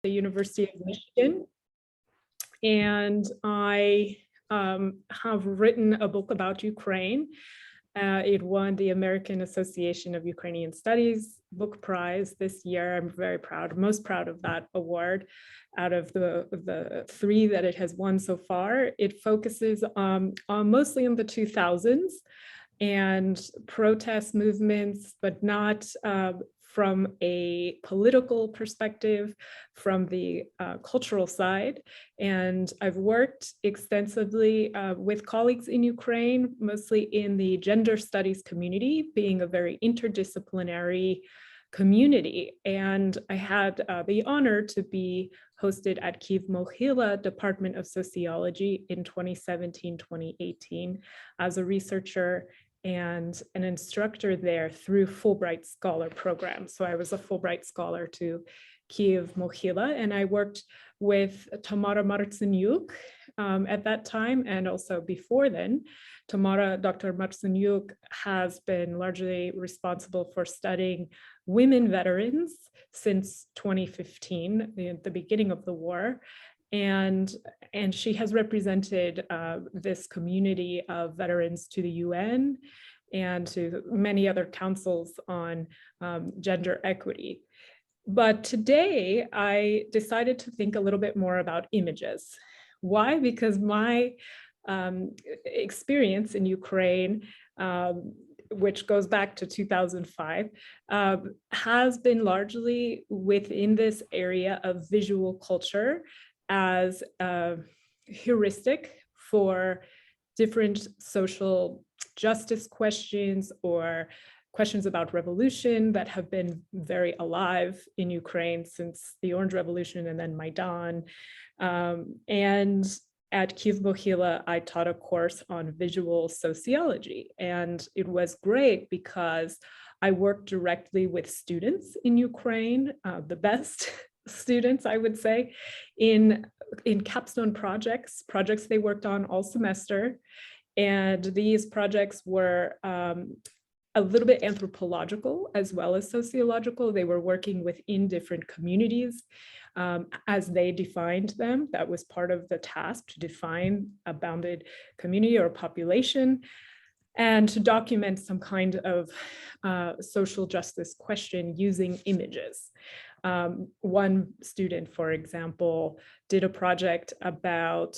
the University of Michigan, and I have written a book about Ukraine. It won the American Association of Ukrainian Studies book prize this year. I'm very proud, most proud of that award. Out of the 3 that it has won so far, it focuses mostly on the 2000s and protest movements, but not from a political perspective, from the cultural side. And I've worked extensively with colleagues in Ukraine, mostly in the gender studies community, being a very interdisciplinary community. And I had the honor to be hosted at Kyiv-Mohyla Department of Sociology in 2017-2018 as a researcher and an instructor there through Fulbright Scholar program. So I was a Fulbright Scholar to Kyiv-Mohyla, and I worked with Tamara Martsenyuk at that time, and also before then. Dr. Martsenyuk has been largely responsible for studying women veterans since 2015, the beginning of the war. And she has represented this community of veterans to the UN and to many other councils on gender equity. But today I decided to think a little bit more about images. Why? Because my experience in Ukraine, which goes back to 2005, has been largely within this area of visual culture as a heuristic for different social justice questions or questions about revolution that have been very alive in Ukraine since the Orange Revolution and then Maidan. And at Kyiv-Mohyla, I taught a course on visual sociology, and it was great because I worked directly with students in Ukraine, the best students, I would say, in capstone projects they worked on all semester. And these projects were a little bit anthropological as well as sociological. They were working within different communities as they defined them. That was part of the task, to define a bounded community or population and to document some kind of social justice question using images. One student, for example, did a project about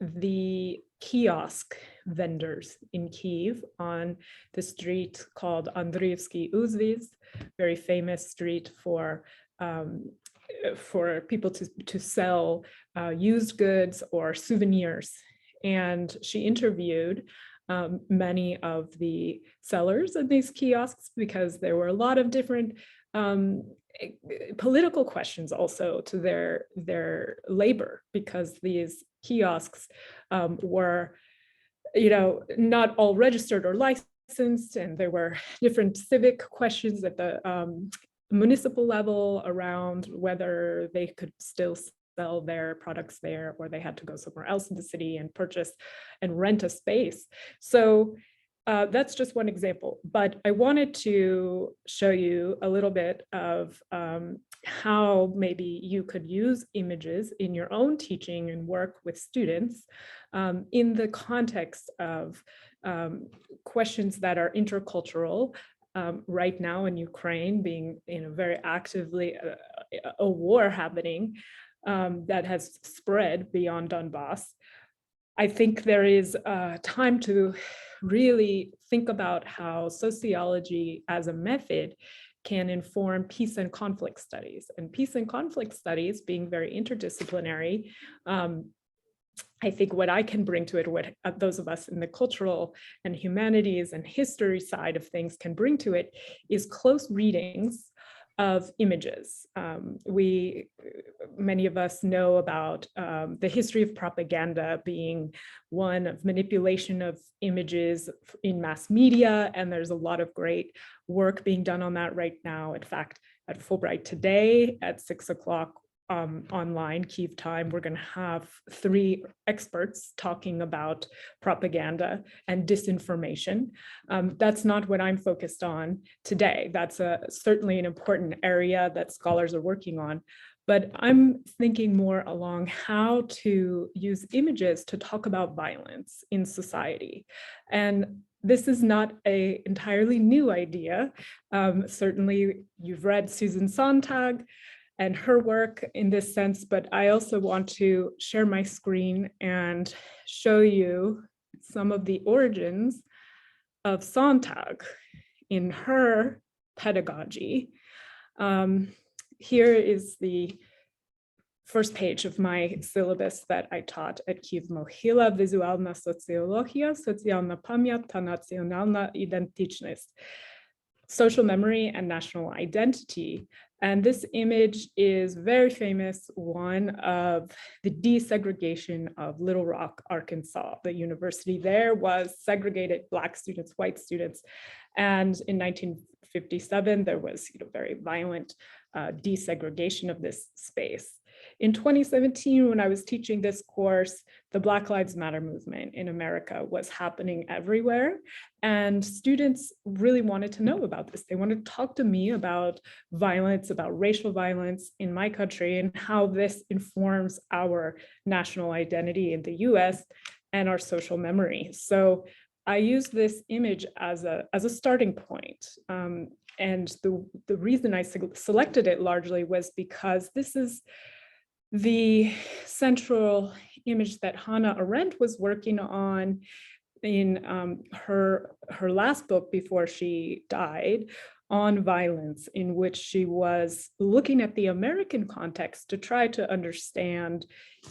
the kiosk vendors in Kyiv on the street called Andriivsky Uzviz, very famous street for people to sell used goods or souvenirs. And she interviewed many of the sellers of these kiosks because there were a lot of different political questions also to their labor, because these kiosks were, not all registered or licensed, and there were different civic questions at the municipal level around whether they could still sell their products there or they had to go somewhere else in the city and purchase and rent a space. So that's just one example, but I wanted to show you a little bit of how maybe you could use images in your own teaching and work with students in the context of questions that are intercultural. Right now in Ukraine, being very actively a war happening that has spread beyond Donbass. I think there is time to really think about how sociology as a method can inform peace and conflict studies. And peace and conflict studies, being very interdisciplinary, I think what I can bring to it, what those of us in the cultural and humanities and history side of things can bring to it, is close readings of images. Many of us know about the history of propaganda being one of manipulation of images in mass media, and there's a lot of great work being done on that right now. In fact, at Fulbright today at 6 o'clock online, Kyiv time, we're going to have 3 experts talking about propaganda and disinformation. That's not what I'm focused on today. That's certainly an important area that scholars are working on. but I'm thinking more along how to use images to talk about violence in society. And this is not an entirely new idea. Certainly, you've read Susan Sontag and her work in this sense, but I also want to share my screen and show you some of the origins of Sontag in her pedagogy. Here is the first page of my syllabus that I taught at Kyiv-Mohyla, Wizualna socjologia, socjalna pamięć ta nacjonalna identyczność, social memory and national identity. And this image is very famous, one of the desegregation of Little Rock, Arkansas. The university there was segregated Black students, white students. And in 1957, there was very violent desegregation of this space. In 2017, when I was teaching this course, the Black Lives Matter movement in America was happening everywhere. And students really wanted to know about this. They wanted to talk to me about violence, about racial violence in my country, and how this informs our national identity in the US and our social memory. So I used this image as a starting point. And the reason I selected it largely was because this is the central image that Hannah Arendt was working on in her last book before she died, on violence, in which she was looking at the American context to try to understand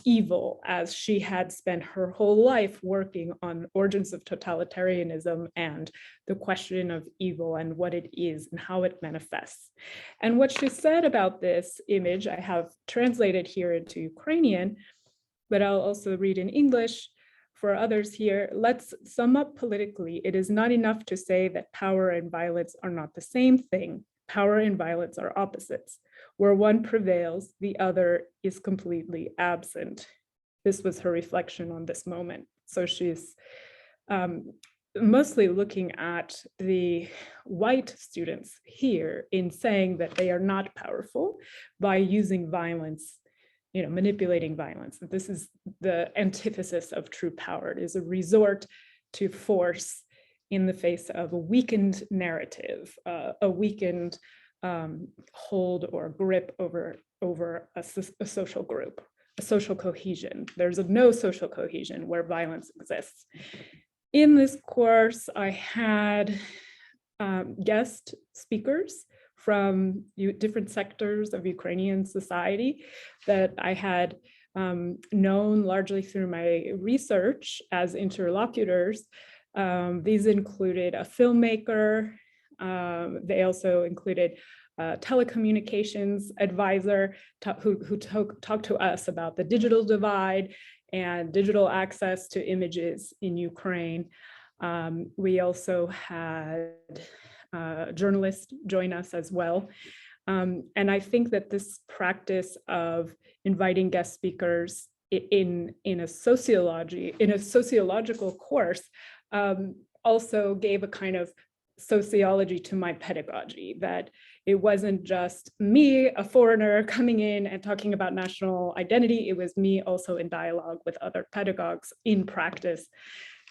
evil, as she had spent her whole life working on origins of totalitarianism and the question of evil and what it is and how it manifests. And what she said about this image, I have translated here into Ukrainian, but I'll also read in English for others here. Let's sum up politically. It is not enough to say that power and violence are not the same thing. Power and violence are opposites. Where one prevails, the other is completely absent. This was her reflection on this moment. So she's mostly looking at the white students here in saying that they are not powerful by using violence, manipulating violence. This is the antithesis of true power. It is a resort to force in the face of a weakened narrative, a weakened hold or grip over a social group, a social cohesion. There's no social cohesion where violence exists. In this course, I had guest speakers from different sectors of Ukrainian society that I had known largely through my research as interlocutors. These included a filmmaker. They also included a telecommunications advisor who talked to us about the digital divide and digital access to images in Ukraine. We also had journalists join us as well. And I think that this practice of inviting guest speakers in a sociological course also gave a kind of sociology to my pedagogy, that it wasn't just me, a foreigner, coming in and talking about national identity. It was me also in dialogue with other pedagogues in practice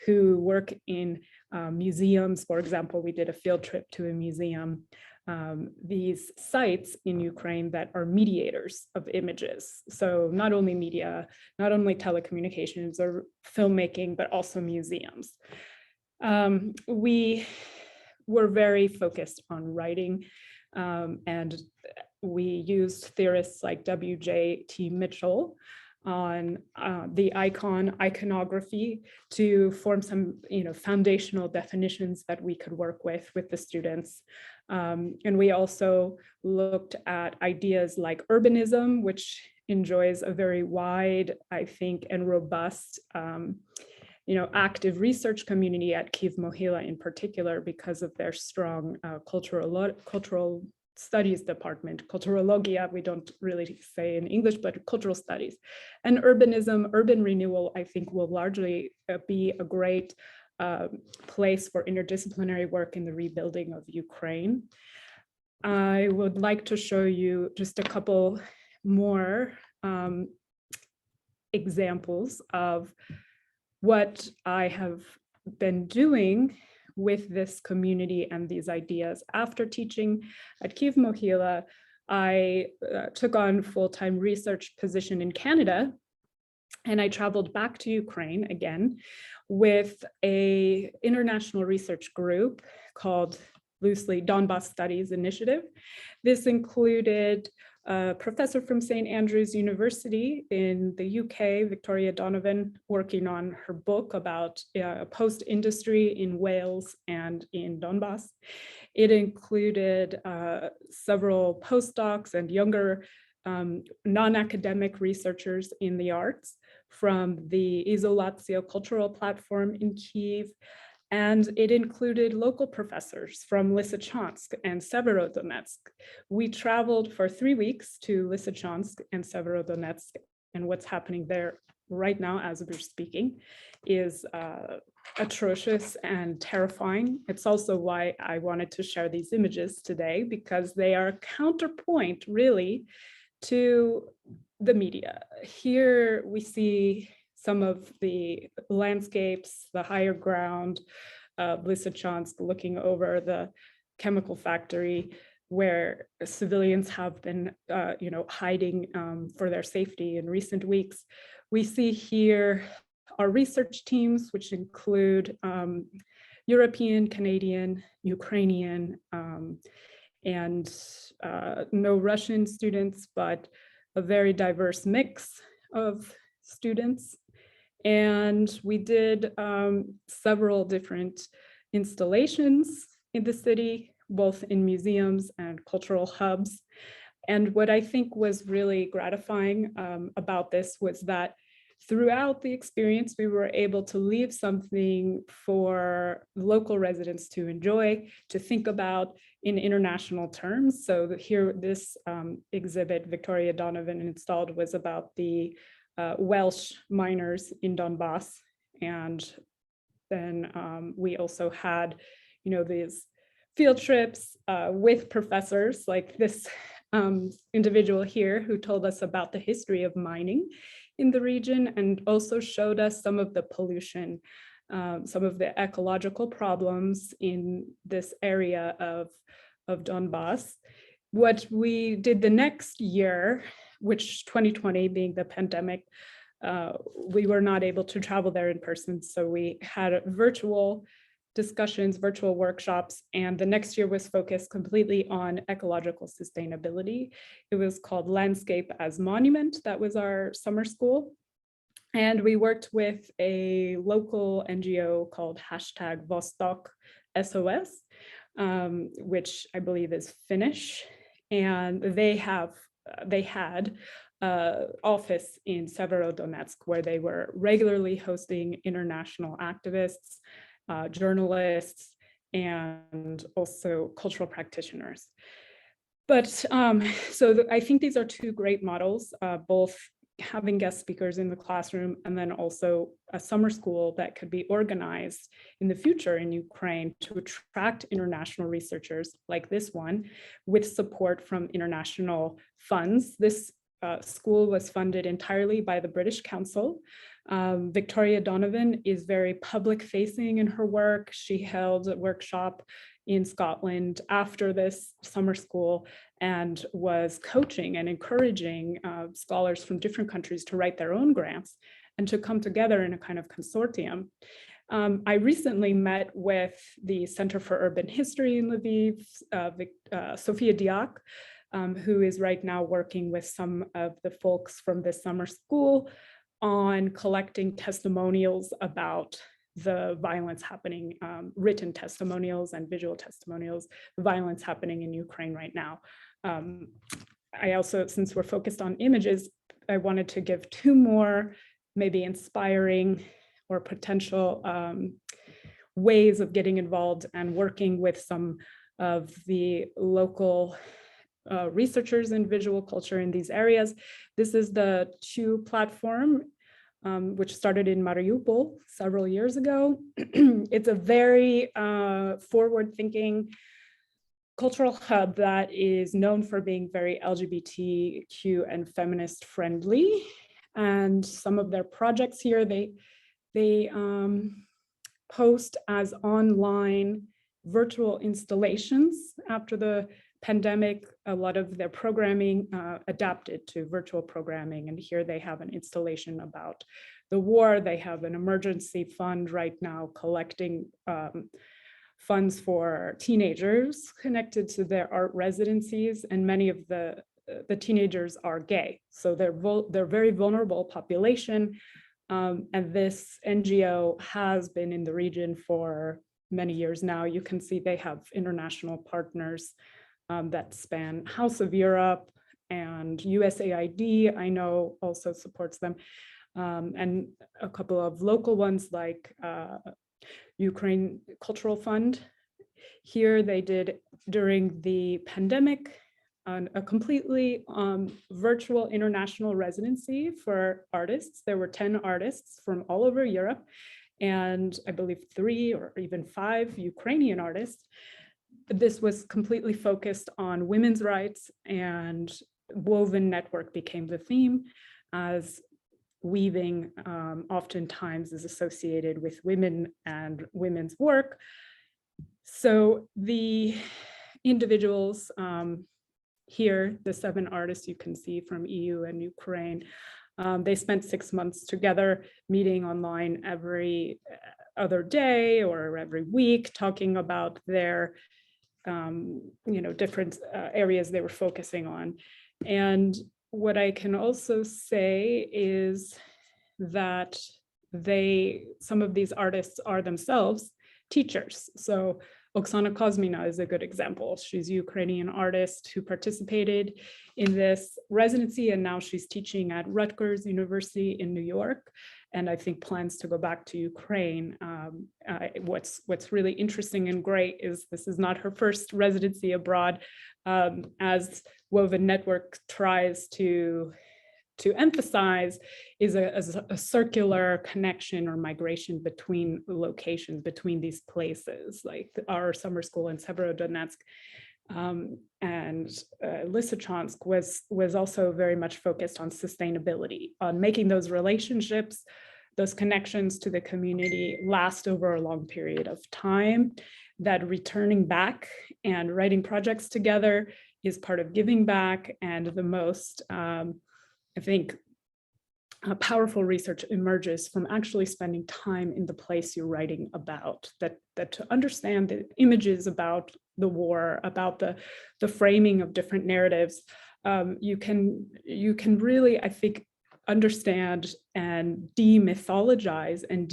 who work in museums. For example, we did a field trip to a museum, these sites in Ukraine that are mediators of images. So not only media, not only telecommunications or filmmaking, but also museums. We were very focused on writing, and we used theorists like W.J.T. Mitchell on the iconography to form some foundational definitions that we could work with the students. And we also looked at ideas like urbanism, which enjoys a very wide, I think, and robust active research community at Kyiv-Mohyla in particular, because of their strong cultural studies department, culturologia, we don't really say in English, but cultural studies. And urbanism, urban renewal, I think will largely be a great place for interdisciplinary work in the rebuilding of Ukraine. I would like to show you just a couple more examples of what I have been doing with this community and these ideas. After teaching at Kyiv Mohyla, I took on full-time research position in Canada, and I traveled back to Ukraine again with an international research group called loosely Donbas Studies Initiative. This included a professor from St. Andrews University in the UK, Victoria Donovan, working on her book about post-industry in Wales and in Donbas. It included several postdocs and younger non-academic researchers in the arts from the Izolatio cultural platform in Kyiv. And it included local professors from Lysychansk and Severodonetsk. We traveled for 3 weeks to Lysychansk and Severodonetsk, and what's happening there right now as we're speaking is atrocious and terrifying. It's also why I wanted to share these images today, because they are counterpoint really to the media. Here we see some of the landscapes, the higher ground of Lysychansk, looking over the chemical factory where civilians have been hiding for their safety in recent weeks. We see here our research teams, which include European, Canadian, Ukrainian, and no Russian students, but a very diverse mix of students. And we did several different installations in the city, both in museums and cultural hubs. And what I think was really gratifying about this was that throughout the experience, we were able to leave something for local residents to enjoy, to think about in international terms. So here, this exhibit Victoria Donovan installed was about the Welsh miners in Donbas. And then we also had, these field trips with professors like this individual here who told us about the history of mining in the region and also showed us some of the pollution, some of the ecological problems in this area of Donbas. What we did the next year, which 2020 being the pandemic, we were not able to travel there in person. So we had virtual discussions, virtual workshops, and the next year was focused completely on ecological sustainability. It was called Landscape as Monument. That was our summer school. And we worked with a local NGO called #Vostok SOS, which I believe is Finnish. And they had office in Severodonetsk, where they were regularly hosting international activists, journalists, and also cultural practitioners. But I think these are two great models, both having guest speakers in the classroom and then also a summer school that could be organized in the future in Ukraine to attract international researchers like this one with support from international funds. This school was funded entirely by the British Council. Victoria Donovan is very public facing in her work. She held a workshop in Scotland after this summer school and was coaching and encouraging scholars from different countries to write their own grants and to come together in a kind of consortium. I recently met with the Center for Urban History in Lviv, Sofia Diak, who is right now working with some of the folks from this summer school on collecting testimonials about the violence happening, written testimonials and visual testimonials, the violence happening in Ukraine right now. I also, since we're focused on images, I wanted to give two more maybe inspiring or potential ways of getting involved and working with some of the local researchers in visual culture in these areas. This is the Chew platform, which started in Mariupol several years ago. It's a very forward-thinking cultural hub that is known for being very LGBTQ and feminist friendly. And some of their projects here, they post as online virtual installations. After the pandemic, a lot of their programming adapted to virtual programming. And here they have an installation about the war. They have an emergency fund right now collecting funds for teenagers connected to their art residencies. And many of the teenagers are gay. So they're very vulnerable population. And this NGO has been in the region for many years now. You can see they have international partners that span House of Europe, and USAID, I know, also supports them. And a couple of local ones like Ukraine Cultural Fund. Here they did, during the pandemic, a completely virtual international residency for artists. There were 10 artists from all over Europe, and I believe 3 or even 5 Ukrainian artists. This was completely focused on women's rights, and woven network became the theme, as weaving oftentimes is associated with women and women's work. So the individuals here, the 7 artists you can see from EU and Ukraine, they spent 6 months together, meeting online every other day or every week, talking about their different areas they were focusing on. And what I can also say is that some of these artists are themselves teachers. So Oksana Kozmina is a good example. She's a Ukrainian artist who participated in this residency, and now she's teaching at Rutgers University in New York, and I think plans to go back to Ukraine. What's really interesting and great is this is not her first residency abroad, as Woven Network tries to emphasize is a circular connection or migration between locations, between these places, like our summer school in Severodonetsk and Lysychansk was also very much focused on sustainability, on making those relationships, those connections to the community last over a long period of time, that returning back and writing projects together is part of giving back. And the most, I think, powerful research emerges from actually spending time in the place you're writing about, that to understand the images about the war, about the framing of different narratives, you can really, I think, understand and demythologize and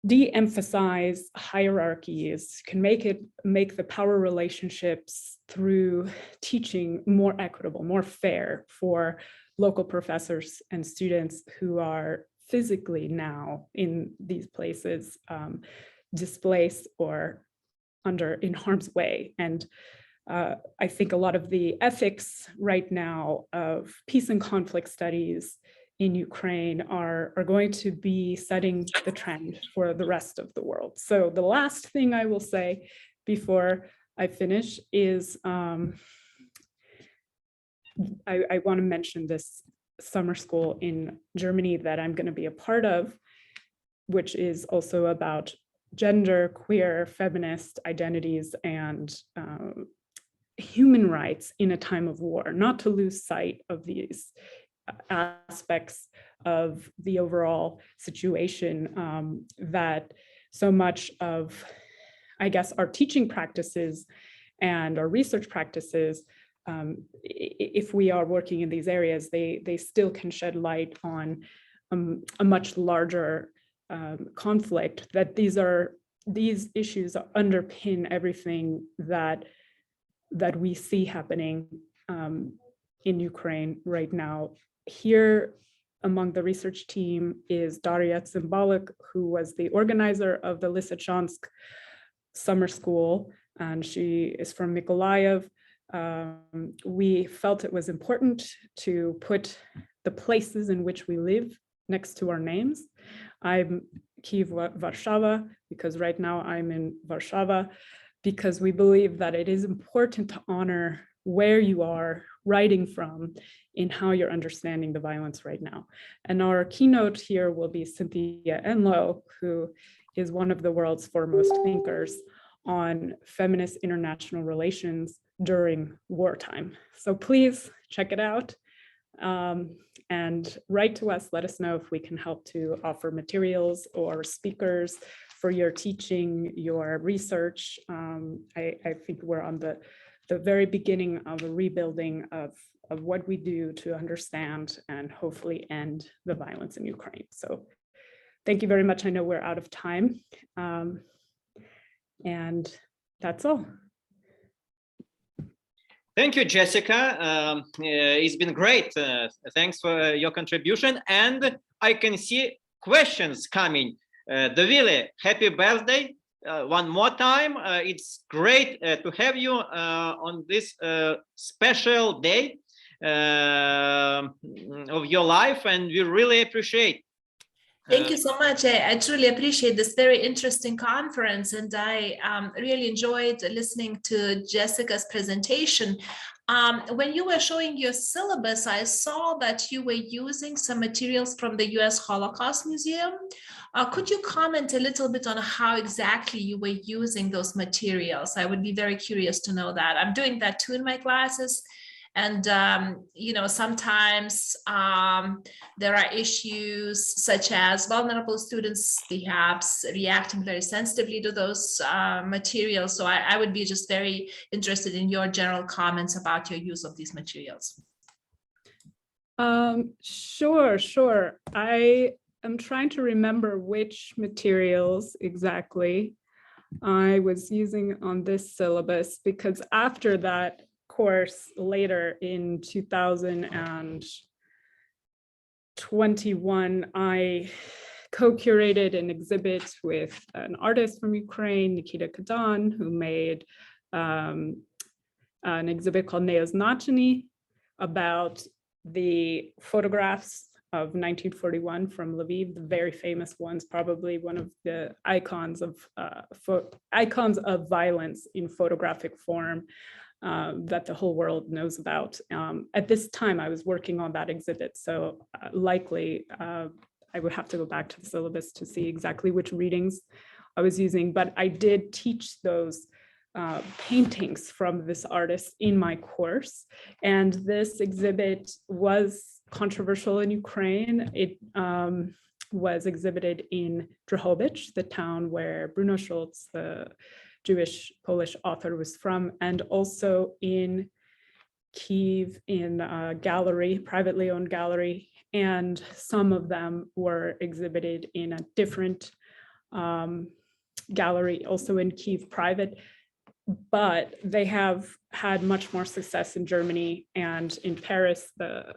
de-emphasize hierarchies, can make the power relationships through teaching more equitable, more fair for local professors and students who are physically now in these places, displaced or in harm's way. And I think a lot of the ethics right now of peace and conflict studies in Ukraine are going to be setting the trend for the rest of the world. So the last thing I will say before I finish is I want to mention this summer school in Germany that I'm going to be a part of, which is also about gender, queer, feminist identities, and human rights in a time of war, not to lose sight of these aspects of the overall situation, that so much of, I guess, our teaching practices and our research practices, if we are working in these areas, they still can shed light on a much larger conflict, that these issues underpin everything that we see happening in Ukraine right now. Here among the research team is Daria Tsimbaluk, who was the organizer of the Lysychansk summer school, and she is from Mykolaiv. We felt it was important to put the places in which we live next to our names. I'm Kyiv, Warsaw, because right now I'm in Warsaw. because we believe that it is important to honor where you are writing from in how you're understanding the violence right now. And our keynote here will be Cynthia Enloe, who is one of the world's foremost thinkers on feminist international relations during wartime. So please check it out and write to us. Let us know if we can help to offer materials or speakers for your teaching, your research. I think we're on the very beginning of a rebuilding of what we do to understand and hopefully end the violence in Ukraine. So thank you very much. I know we're out of time. And that's all. Thank you, Jessica. It's been great. Thanks for your contribution. And I can see questions coming. Davile, happy birthday. One more time. It's great to have you on this special day of your life, and we really appreciate. Thank you so much. I truly appreciate this very interesting conference, and I really enjoyed listening to Jessica's presentation. When you were showing your syllabus, I saw that you were using some materials from the US Holocaust Museum. Could you comment a little bit on how exactly you were using those materials? I would be very curious to know that. I'm doing that too in my classes. And, you know, sometimes there are issues such as vulnerable students perhaps reacting very sensitively to those materials. So I would be just very interested in your general comments about your use of these materials. Sure. I am trying to remember which materials exactly I was using on this syllabus, because after that course later in 2021, I co-curated an exhibit with an artist from Ukraine, Nikita Kadan, who made an exhibit called Neoznaczeni about the photographs of 1941 from Lviv, the very famous ones, probably one of the icons of violence in photographic form that the whole world knows about. At this time, I was working on that exhibit, so likely I would have to go back to the syllabus to see exactly which readings I was using, but I did teach those paintings from this artist in my course. And this exhibit was controversial in Ukraine. It was exhibited in Drohobych, the town where Bruno Schulz, the Jewish Polish author, was from, and also in Kyiv in a gallery, privately owned gallery. And some of them were exhibited in a different gallery, also in Kyiv, private. But they have had much more success in Germany and in Paris. A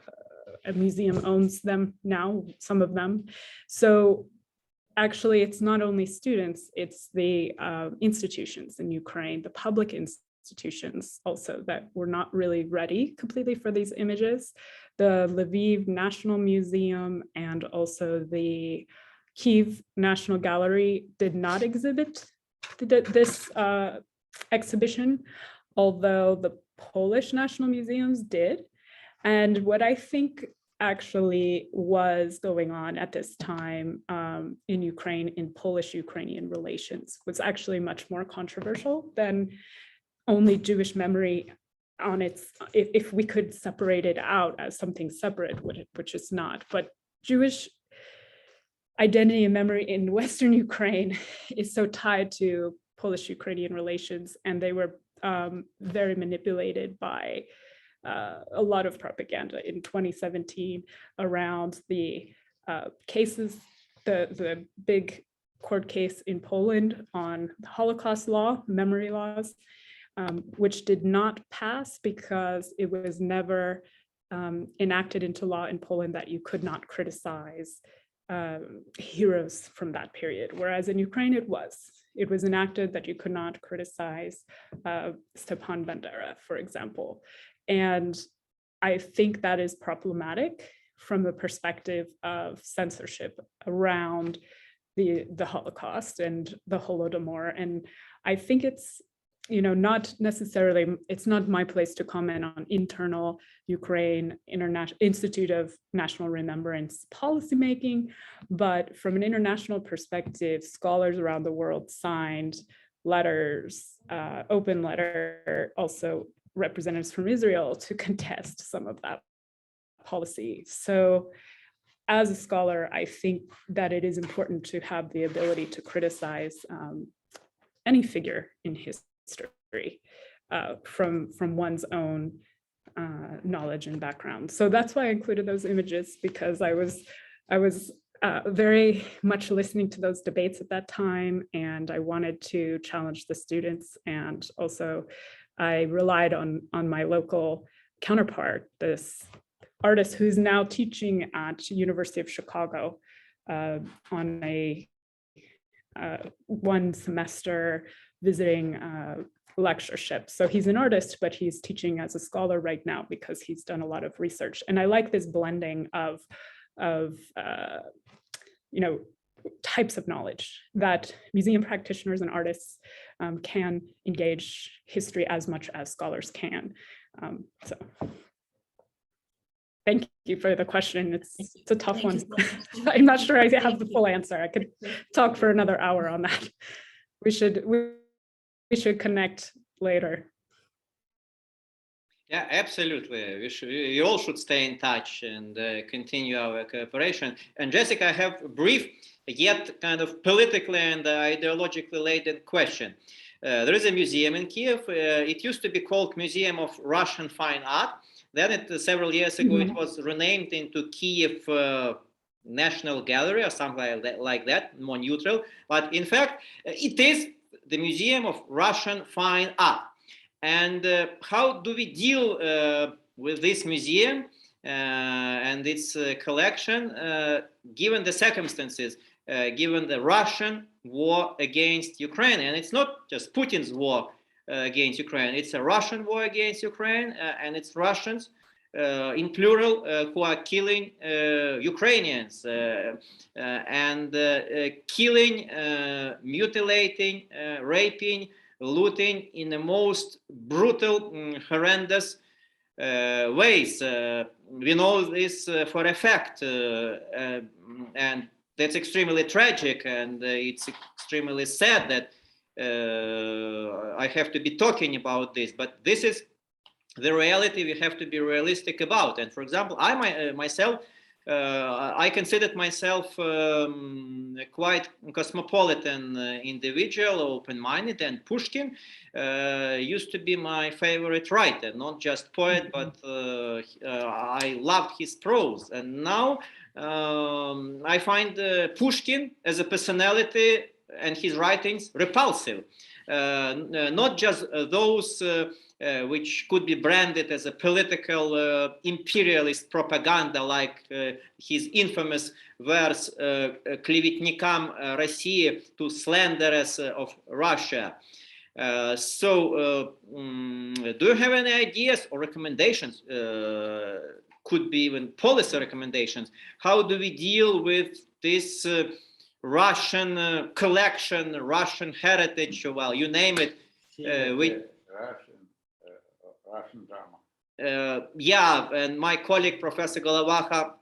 museum owns them now, some of them. So actually, it's not only students, it's the institutions in Ukraine, the public institutions also, that were not really ready completely for these images. The Lviv National Museum and also the Kyiv National Gallery did not exhibit this exhibition, although the Polish National Museums did. And what I think actually was going on at this time in Ukraine, in Polish-Ukrainian relations, was actually much more controversial than only Jewish memory on its, if we could separate it out as something separate, which is not. But Jewish identity and memory in Western Ukraine is so tied to Polish-Ukrainian relations, and they were very manipulated by a lot of propaganda in 2017 around the cases, the big court case in Poland on the Holocaust law, memory laws, which did not pass because it was never enacted into law in Poland that you could not criticize heroes from that period, whereas in Ukraine it was enacted that you could not criticize Stepan Bandera, for example. And I think that is problematic from the perspective of censorship around the Holocaust and the Holodomor. And I think it's not necessarily, it's not my place to comment on internal Ukraine Institute of National Remembrance policymaking, but from an international perspective, scholars around the world signed letters, open letter, also representatives from Israel to contest some of that policy. So as a scholar, I think that it is important to have the ability to criticize any figure in history from one's own knowledge and background. So that's why I included those images, because I was very much listening to those debates at that time, and I wanted to challenge the students, and also I relied on my local counterpart, this artist who's now teaching at University of Chicago on a one semester visiting lectureship. So he's an artist, but he's teaching as a scholar right now because he's done a lot of research. And I like this blending of types of knowledge that museum practitioners and artists can engage history as much as scholars can. So thank you for the question. It's a tough one. I'm not sure I have the full answer. I could talk for another hour on that. We should connect later. Yeah, absolutely. We all should stay in touch and continue our cooperation. And Jessica, I have a brief yet kind of politically and ideologically laden question. There is a museum in Kiev. It used to be called Museum of Russian Fine Art. Then several years ago, it was renamed into Kiev National Gallery or something like that, more neutral. But in fact, it is the Museum of Russian Fine Art. And how do we deal with this museum and its collection, given the circumstances, given the Russian war against Ukraine? And it's not just Putin's war against Ukraine, it's a Russian war against Ukraine, and it's Russians in plural who are killing Ukrainians and killing, mutilating, raping, looting in the most brutal, horrendous ways. We know this for a fact, and that's extremely tragic, and it's extremely sad that I have to be talking about this, but this is the reality we have to be realistic about. And for example, I myself, I considered myself quite cosmopolitan individual, open-minded, and Pushkin used to be my favorite writer, not just poet, but I loved his prose. And now I find Pushkin as a personality and his writings repulsive, not just those which could be branded as a political imperialist propaganda, like his infamous verse "Клеветникам России," to slanderers of Russia. So do you have any ideas or recommendations, could be even policy recommendations, how do we deal with this Russian collection, Russian heritage, well, you name it, with Russian drama. Yeah, and my colleague Professor Golovanka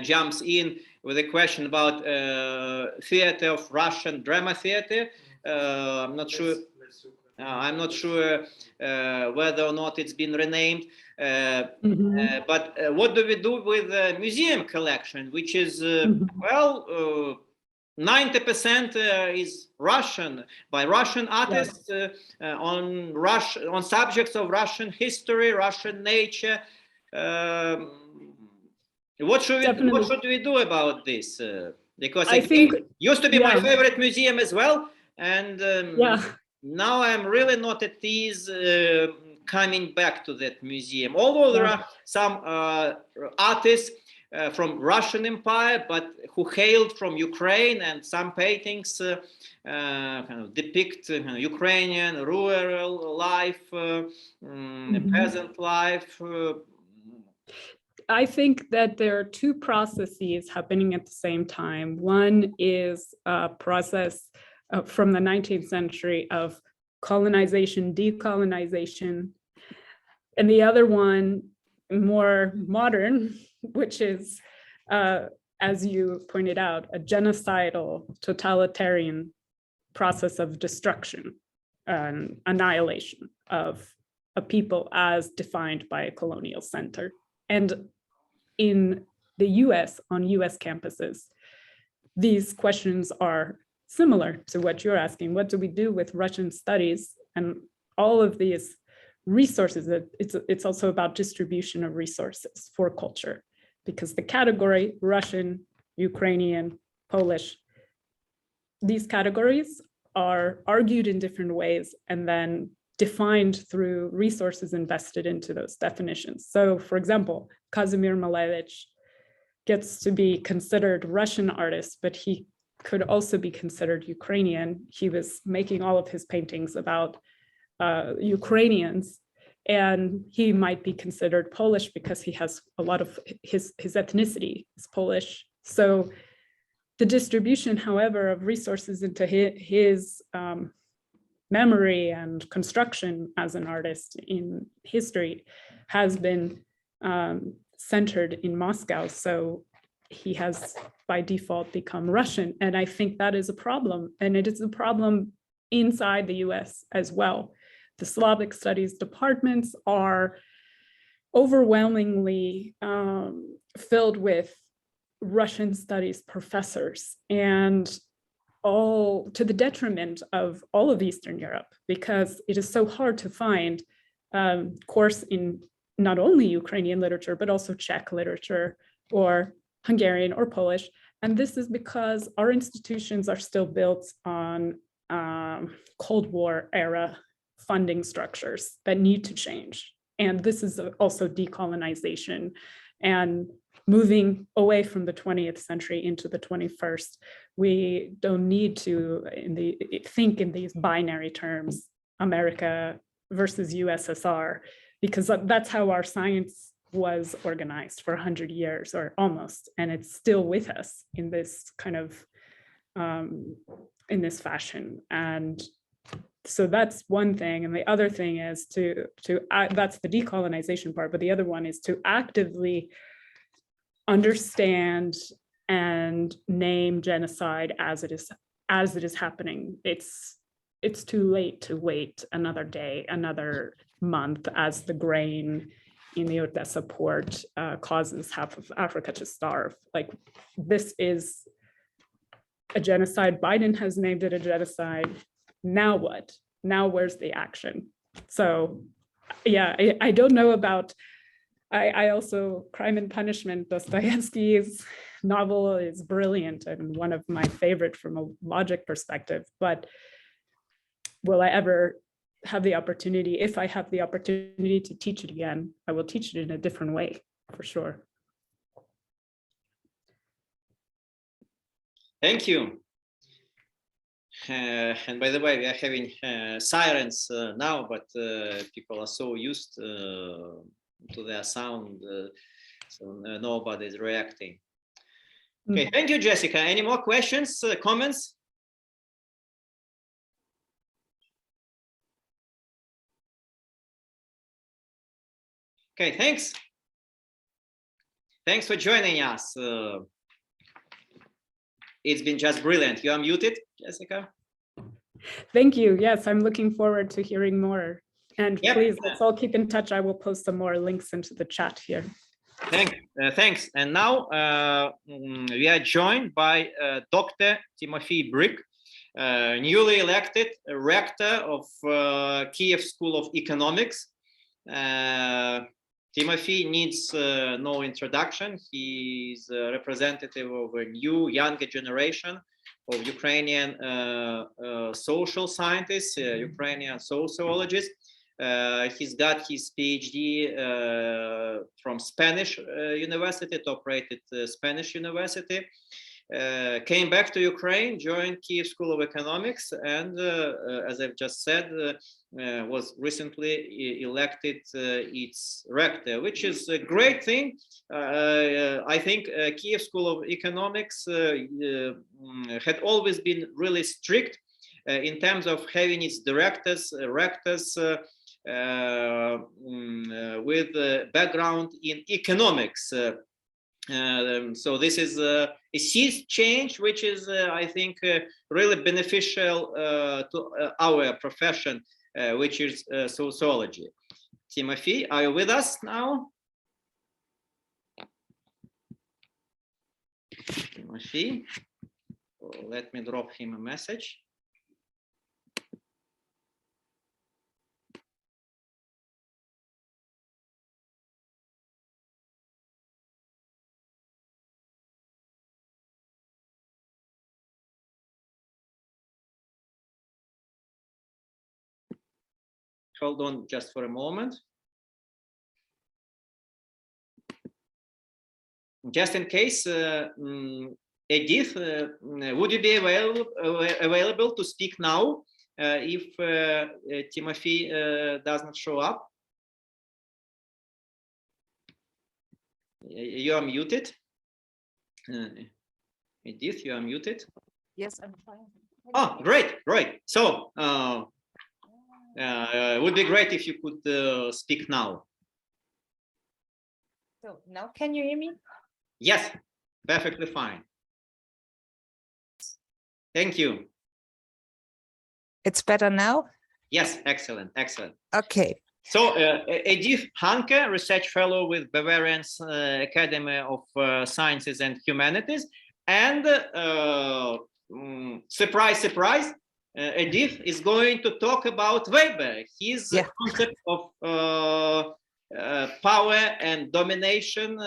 jumps in with a question about theater of Russian drama theater. I'm not sure. I'm not sure whether or not it's been renamed. But what do we do with the museum collection, which is well, 90% is Russian, by Russian artists, on subjects of Russian history, Russian nature. What should we do about this? Because I think it used to be my favorite museum as well, and now I'm really not at ease coming back to that museum. Although there are some artists from Russian Empire, but who hailed from Ukraine, and some paintings kind of depict Ukrainian rural life, peasant life. I think that there are two processes happening at the same time. One is a process from the 19th century of colonization, decolonization, and the other one more modern, which is, as you pointed out, a genocidal, totalitarian process of destruction and annihilation of a people as defined by a colonial center. And in the US, on US campuses, these questions are similar to what you're asking. What do we do with Russian studies? And all of these resources, it's also about distribution of resources for culture, because the category Russian, Ukrainian, Polish, these categories are argued in different ways and then defined through resources invested into those definitions. So for example, Kazimir Malevich gets to be considered Russian artist, but he could also be considered Ukrainian. He was making all of his paintings about Ukrainians, and he might be considered Polish because he has a lot of his ethnicity is Polish. So the distribution, however, of resources into his memory and construction as an artist in history has been centered in Moscow. So he has by default become Russian. And I think that is a problem. And it is a problem inside the US as well. The Slavic studies departments are overwhelmingly filled with Russian studies professors, and all to the detriment of all of Eastern Europe, because it is so hard to find course in not only Ukrainian literature, but also Czech literature or Hungarian or Polish. And this is because our institutions are still built on Cold War era funding structures that need to change. And this is also decolonization and moving away from the 20th century into the 21st. We don't need to think in these binary terms, America versus USSR, because that's how our science was organized for 100 years or almost, and it's still with us in this kind of, in this fashion. And so that's one thing. And the other thing is that's the decolonization part, but the other one is to actively understand and name genocide as it is happening. It's too late to wait another day, another month, as the grain in the Odessa port causes half of Africa to starve. Like, this is a genocide. Biden has named it a genocide. Now what? Now where's the action? So yeah, I don't know about, I also, Crime and Punishment, Dostoevsky's novel is brilliant and one of my favorite from a logic perspective, but will I ever have the opportunity? If I have the opportunity to teach it again, I will teach it in a different way, for sure. Thank you. And by the way, we are having sirens now, but people are so used to their sound, so nobody is reacting. Okay, thank you, Jessica. Any more questions, comments? Okay, thanks. Thanks for joining us. It's been just brilliant. You are muted, Jessica. Thank you. Yes, I'm looking forward to hearing more. And please, let's all keep in touch. I will post some more links into the chat here. Thanks. And now we are joined by Dr. Timofi Brік, newly elected rector of Kiev School of Economics. Timofi needs no introduction. He is a representative of a new, younger generation of Ukrainian social scientists, Ukrainian sociologists. He's got his Ph.D. from Spanish university, top-rated Spanish university. Came back to Ukraine, joined Kiev School of Economics, and as I've just said, was recently elected its rector, which is a great thing. I think Kiev School of Economics had always been really strict in terms of having its directors, rectors with background in economics. So this is a sea change, which is, I think, really beneficial to our profession, which is sociology. Timothy, are you with us now? Timothy, let me drop him a message. Hold on just for a moment. Just in case, Edith, would you be available to speak now if Timothy does not show up? You are muted. Edith, you are muted. Yes, I'm fine. Oh, great, great. So, it would be great if you could speak now. So now can you hear me? Yes, perfectly fine. Thank you. It's better now? Yes, excellent, excellent. Okay. So, Edit Ганке, research fellow with Bavarian Academy of Sciences and Humanities, and surprise, surprise, Edith is going to talk about Weber, his concept of power and domination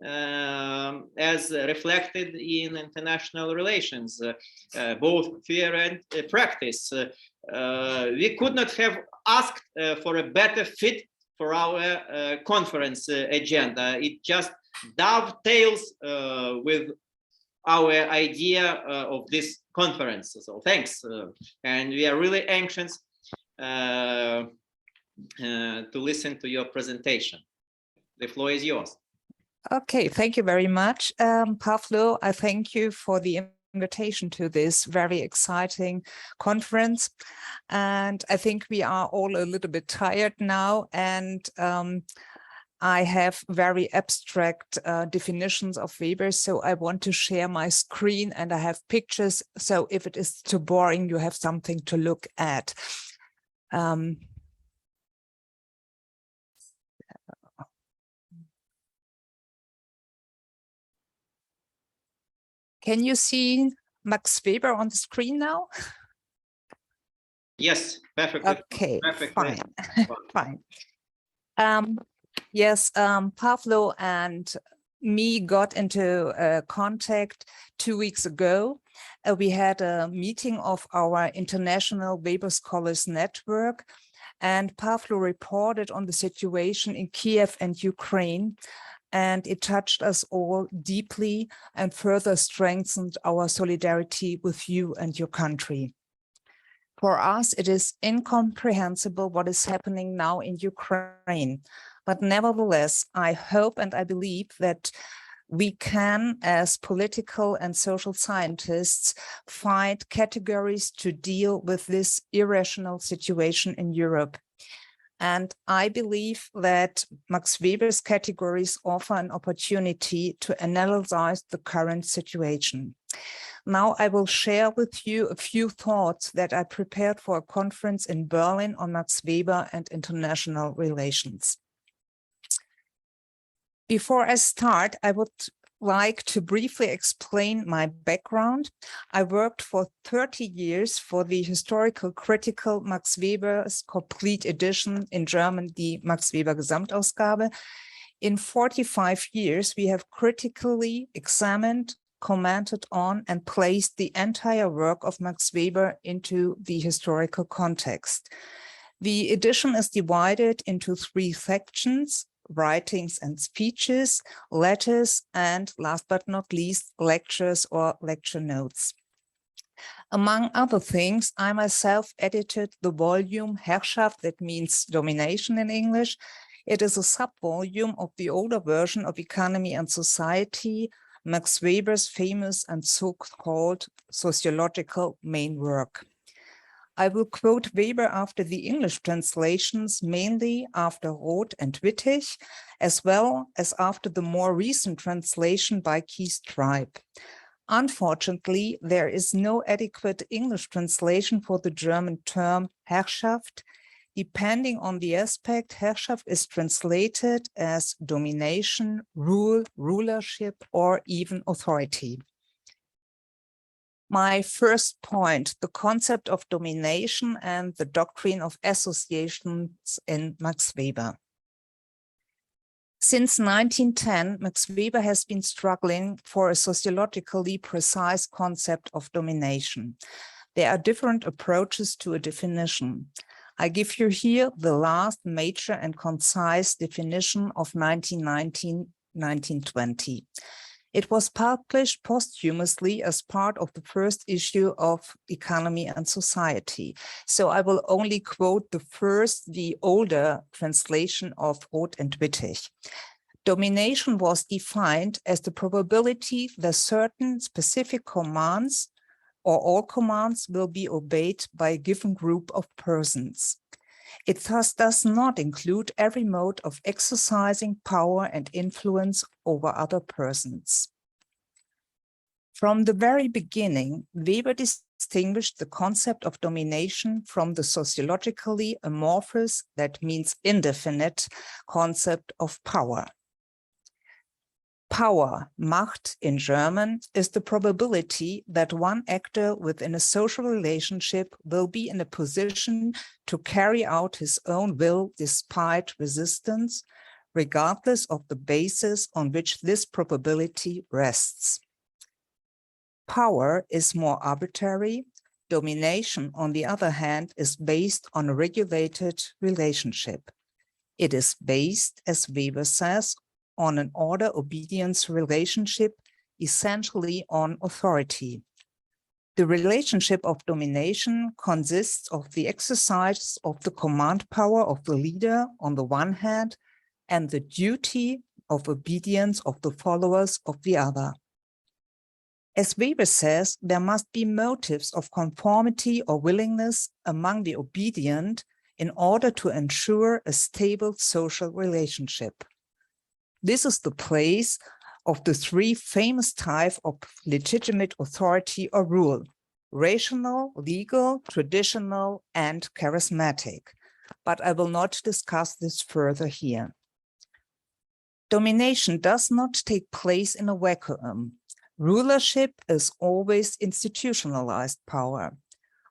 as reflected in international relations, both theory and practice. We could not have asked for a better fit for our conference agenda. It just dovetails with our idea of this conference. So thanks. And we are really anxious to listen to your presentation. The floor is yours. Okay, thank you very much, Pavlo. I thank you for the invitation to this very exciting conference. And I think we are all a little bit tired now, and I have very abstract definitions of Weber, so I want to share my screen, and I have pictures, so if it is too boring, you have something to look at. Can you see Max Weber on the screen now? Yes, perfectly. Okay, perfectly. Fine. Yes, Pavlo and me got into contact 2 weeks ago. We had a meeting of our International Weber Scholars Network, and Pavlo reported on the situation in Kiev and Ukraine, and it touched us all deeply and further strengthened our solidarity with you and your country. For us, it is incomprehensible what is happening now in Ukraine. But nevertheless, I hope and I believe that we can, as political and social scientists, find categories to deal with this irrational situation in Europe. And I believe that Max Weber's categories offer an opportunity to analyze the current situation. Now I will share with you a few thoughts that I prepared for a conference in Berlin on Max Weber and international relations. Before I start, I would like to briefly explain my background. I worked for 30 years for the historical critical Max Weber's complete edition, in German, the Max Weber Gesamtausgabe. In 45 years, we have critically examined, commented on, and placed the entire work of Max Weber into the historical context. The edition is divided into 3 sections: writings and speeches, letters, and last but not least, lectures or lecture notes. Among other things, I myself edited the volume Herrschaft, that means domination in English. It is a sub-volume of the older version of Economy and Society, Max Weber's famous and so-called sociological main work. I will quote Weber after the English translations, mainly after Roth and Wittig, as well as after the more recent translation by Keith Tribe. Unfortunately, there is no adequate English translation for the German term Herrschaft. Depending on the aspect, Herrschaft is translated as domination, rule, rulership, or even authority. My first point, the concept of domination and the doctrine of associations in Max Weber. Since 1910, Max Weber has been struggling for a sociologically precise concept of domination. There are different approaches to a definition. I give you here the last major and concise definition of 1919-1920. It was published posthumously as part of the first issue of Economy and Society. So I will only quote the older translation of Roth and Wittig. Domination was defined as the probability that certain specific commands or all commands will be obeyed by a given group of persons. It thus does not include every mode of exercising power and influence over other persons. From the very beginning, Weber distinguished the concept of domination from the sociologically amorphous, that means indefinite, concept of power. Power, Macht in German, is the probability that one actor within a social relationship will be in a position to carry out his own will despite resistance, regardless of the basis on which this probability rests. Power is more arbitrary. Domination, on the other hand, is based on a regulated relationship. It is based, as Weber says, on an order-obedience relationship, essentially on authority. The relationship of domination consists of the exercise of the command power of the leader on the one hand, and the duty of obedience of the followers of the other. As Weber says, there must be motives of conformity or willingness among the obedient in order to ensure a stable social relationship. This is the place of the three famous types of legitimate authority or rule: rational, legal, traditional, and charismatic. But I will not discuss this further here. Domination does not take place in a vacuum. Rulership is always institutionalized power.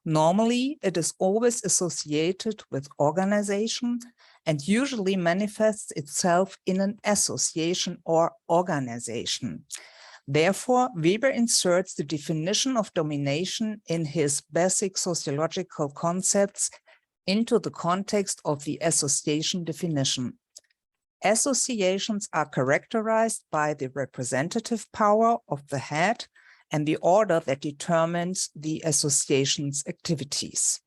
Normally, it is always associated with organization and usually manifests itself in an association or organization. Therefore, Weber inserts the definition of domination in his basic sociological concepts into the context of the association definition. Associations are characterized by the representative power of the head and the order that determines the association's activities.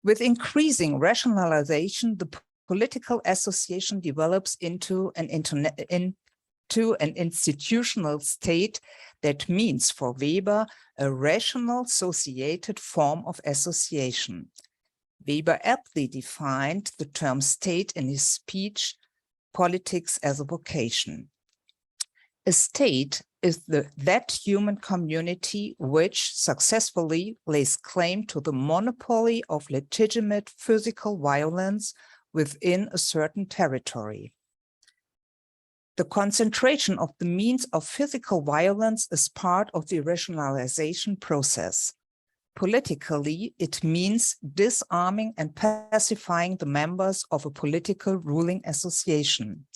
With increasing rationalization, the political association develops into an institutional state that means for Weber a rational associated form of association. Weber aptly defined the term state in his speech, Politics as a Vocation. A state is that human community which successfully lays claim to the monopoly of legitimate physical violence within a certain territory. The concentration of the means of physical violence is part of the rationalization process. Politically, it means disarming and pacifying the members of a political ruling association.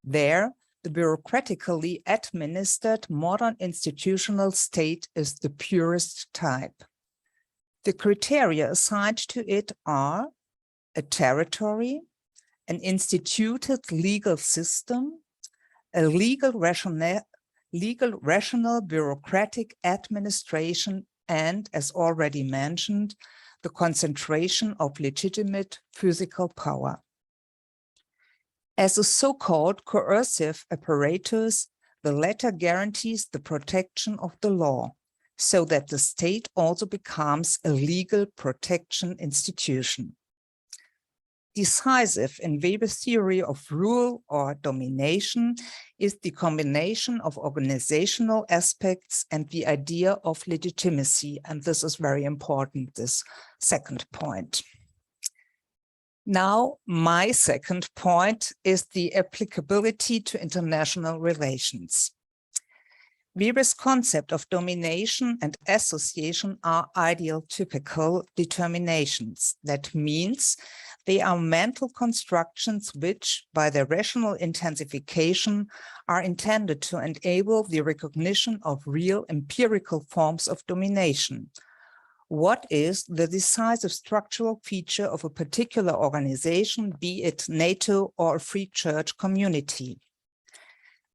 There, the bureaucratically administered modern institutional state is the purest type. The criteria assigned to it are a territory, an instituted legal system, a legal rational bureaucratic administration, and, as already mentioned, the concentration of legitimate physical power. As a so-called coercive apparatus, the latter guarantees the protection of the law. so that the state also becomes a legal protection institution. Decisive in Weber's theory of rule or domination is the combination of organizational aspects and the idea of legitimacy, and this is very important, this second point. Now, my second point is the applicability to international relations. Weber's concept of domination and association are ideal-typical determinations. That means they are mental constructions which, by their rational intensification, are intended to enable the recognition of real empirical forms of domination. What is the decisive structural feature of a particular organization, be it NATO or a free church community?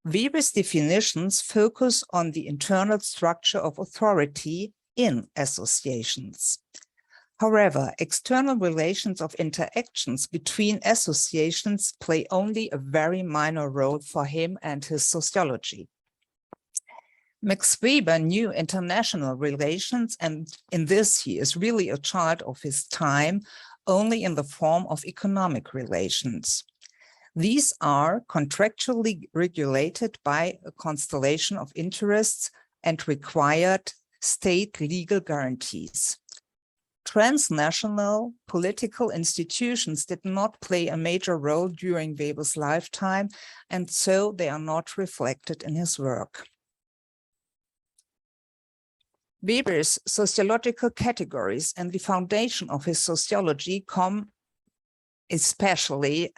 Weber's definitions focus on the internal structure of authority in associations. However, external relations of interactions between associations play only a very minor role for him and his sociology. Max Weber knew international relations, and in this he is really a child of his time, only in the form of economic relations. These are contractually regulated by a constellation of interests and required state legal guarantees. Transnational political institutions did not play a major role during Weber's lifetime, and so they are not reflected in his work. Weber's sociological categories and the foundation of his sociology come especially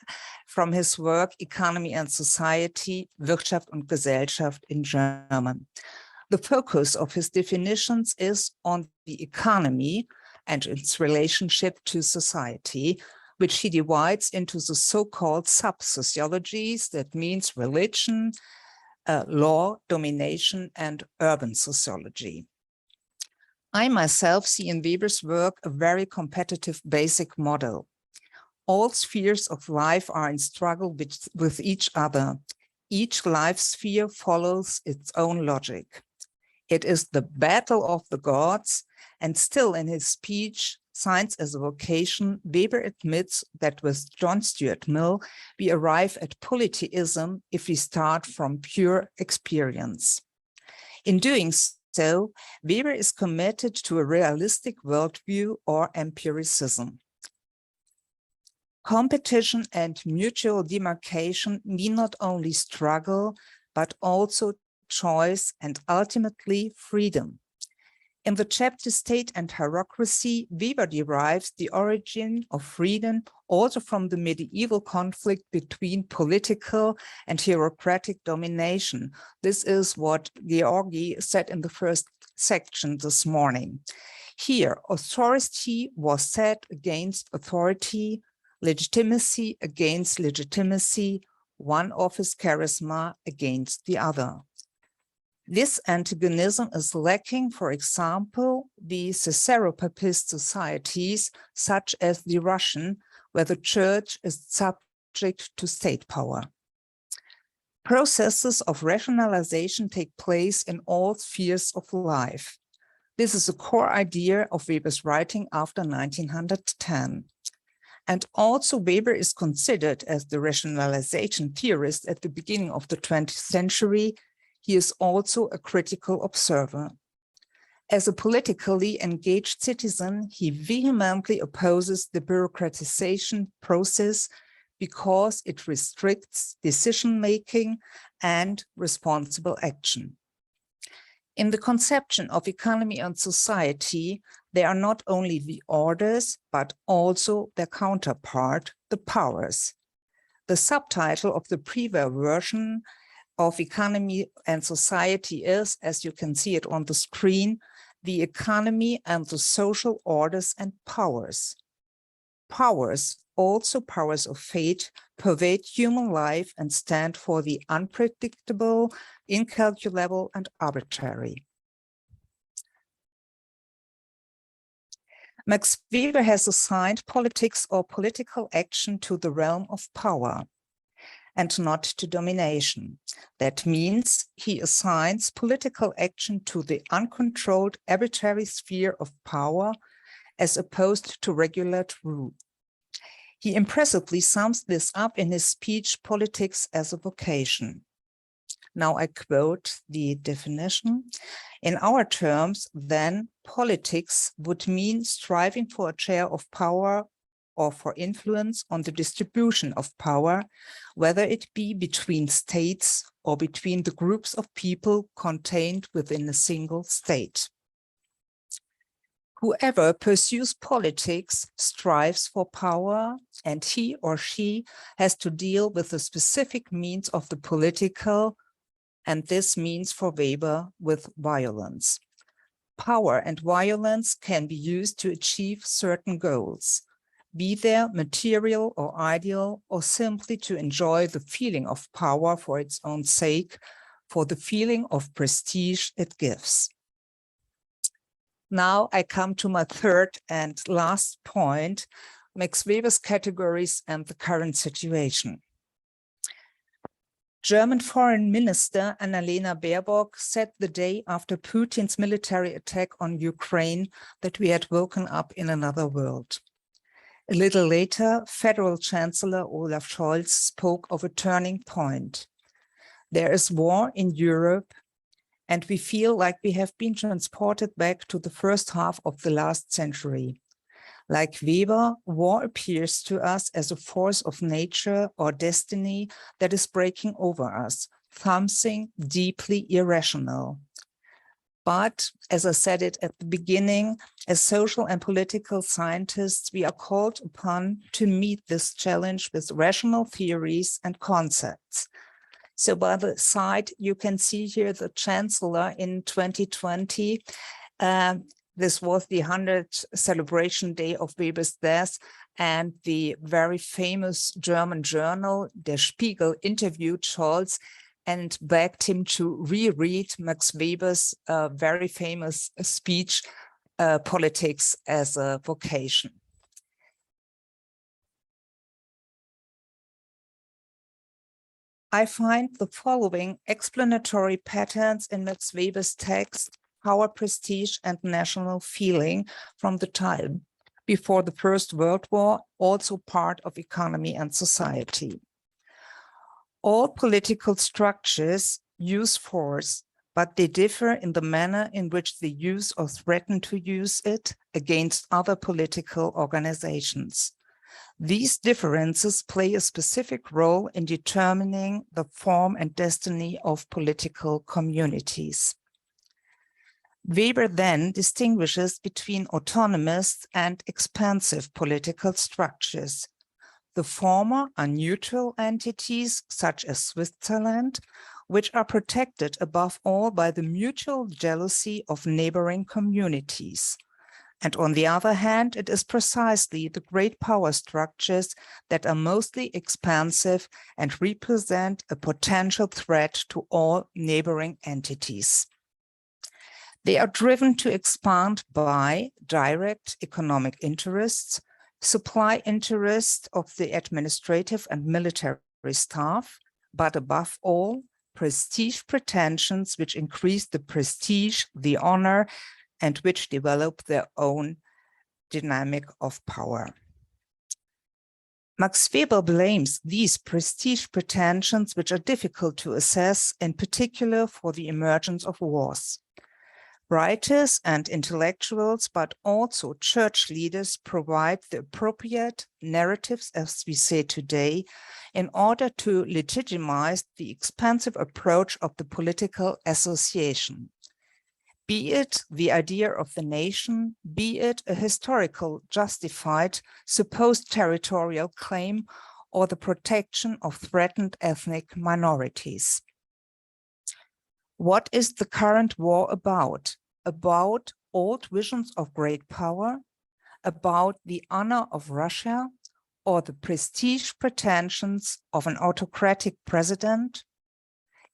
from his work Economy and Society, Wirtschaft und Gesellschaft in German. The focus of his definitions is on the economy and its relationship to society, which he divides into the so-called sub-sociologies, that means religion, law, domination, and urban sociology. I myself see in Weber's work a very competitive basic model. All spheres of life are in struggle with each other. Each life sphere follows its own logic. It is the battle of the gods, and still in his speech, Science as a Vocation, Weber admits that with John Stuart Mill, we arrive at polytheism if we start from pure experience. In doing so, Weber is committed to a realistic worldview or empiricism. Competition and mutual demarcation mean not only struggle, but also choice and ultimately freedom. In the chapter State and Hierarchy, Weber derives the origin of freedom also from the medieval conflict between political and hierocratic domination. This is what Georgi said in the first section this morning. Here, authority was set against authority, legitimacy against legitimacy, one office charisma against the other. This antagonism is lacking, for example, the Caesaro-Papist societies, such as the Russian, where the church is subject to state power. Processes of rationalization take place in all spheres of life. This is a core idea of Weber's writing after 1910. And also Weber is considered as the rationalization theorist at the beginning of the 20th century. He is also a critical observer. As a politically engaged citizen, he vehemently opposes the bureaucratization process because it restricts decision-making and responsible action. In the conception of economy and society, they are not only the orders, but also their counterpart, the powers. The subtitle of the pre-war version of Economy and Society is, as you can see it on the screen, the economy and the social orders and powers. Powers, also powers of fate, pervade human life and stand for the unpredictable, incalculable, and arbitrary. Max Weber has assigned politics or political action to the realm of power. and not to domination. That means he assigns political action to the uncontrolled arbitrary sphere of power as opposed to regulate rule. He impressively sums this up in his speech, Politics as a Vocation. Now I quote the definition. In our terms, then, politics would mean striving for a share of power or for influence on the distribution of power, whether it be between states or between the groups of people contained within a single state. Whoever pursues politics strives for power, and he or she has to deal with the specific means of the political, and this means for Weber with violence. Power and violence can be used to achieve certain goals, be they material or ideal, or simply to enjoy the feeling of power for its own sake, for the feeling of prestige it gives. Now I come to my third and last point, Max Weber's categories and the current situation. German Foreign Minister Annalena Baerbock said the day after Putin's military attack on Ukraine that we had woken up in another world. A little later, Federal Chancellor Olaf Scholz spoke of a turning point. There is war in Europe, and we feel like we have been transported back to the first half of the last century. Like Weber, war appears to us as a force of nature or destiny that is breaking over us, something deeply irrational. But, as I said it at the beginning, as social and political scientists, we are called upon to meet this challenge with rational theories and concepts. So by the side, you can see here the Chancellor in 2020. This was the 100th celebration day of Weber's death, and the very famous German journal, Der Spiegel, interviewed Scholz and begged him to reread Max Weber's very famous speech, Politics as a Vocation. I find the following explanatory patterns in Max Weber's text, Power, Prestige, and National Feeling, from the time before the First World War, also part of Economy and Society. All political structures use force, but they differ in the manner in which they use or threaten to use it against other political organizations. These differences play a specific role in determining the form and destiny of political communities. Weber then distinguishes between autonomous and expansive political structures. The former are neutral entities, such as Switzerland, which are protected above all by the mutual jealousy of neighboring communities. And on the other hand, it is precisely the great power structures that are mostly expansive and represent a potential threat to all neighboring entities. They are driven to expand by direct economic interests, supply interests of the administrative and military staff, but above all, prestige pretensions which increase the prestige, the honor, and which develop their own dynamic of power. Max Weber blames these prestige pretensions, which are difficult to assess, in particular for the emergence of wars. Writers and intellectuals, but also church leaders, provide the appropriate narratives, as we say today, in order to legitimize the expansive approach of the political association. Be it the idea of the nation, be it a historical justified supposed territorial claim, or the protection of threatened ethnic minorities. What is the current war about? About old visions of great power, about the honor of Russia, or the prestige pretensions of an autocratic president,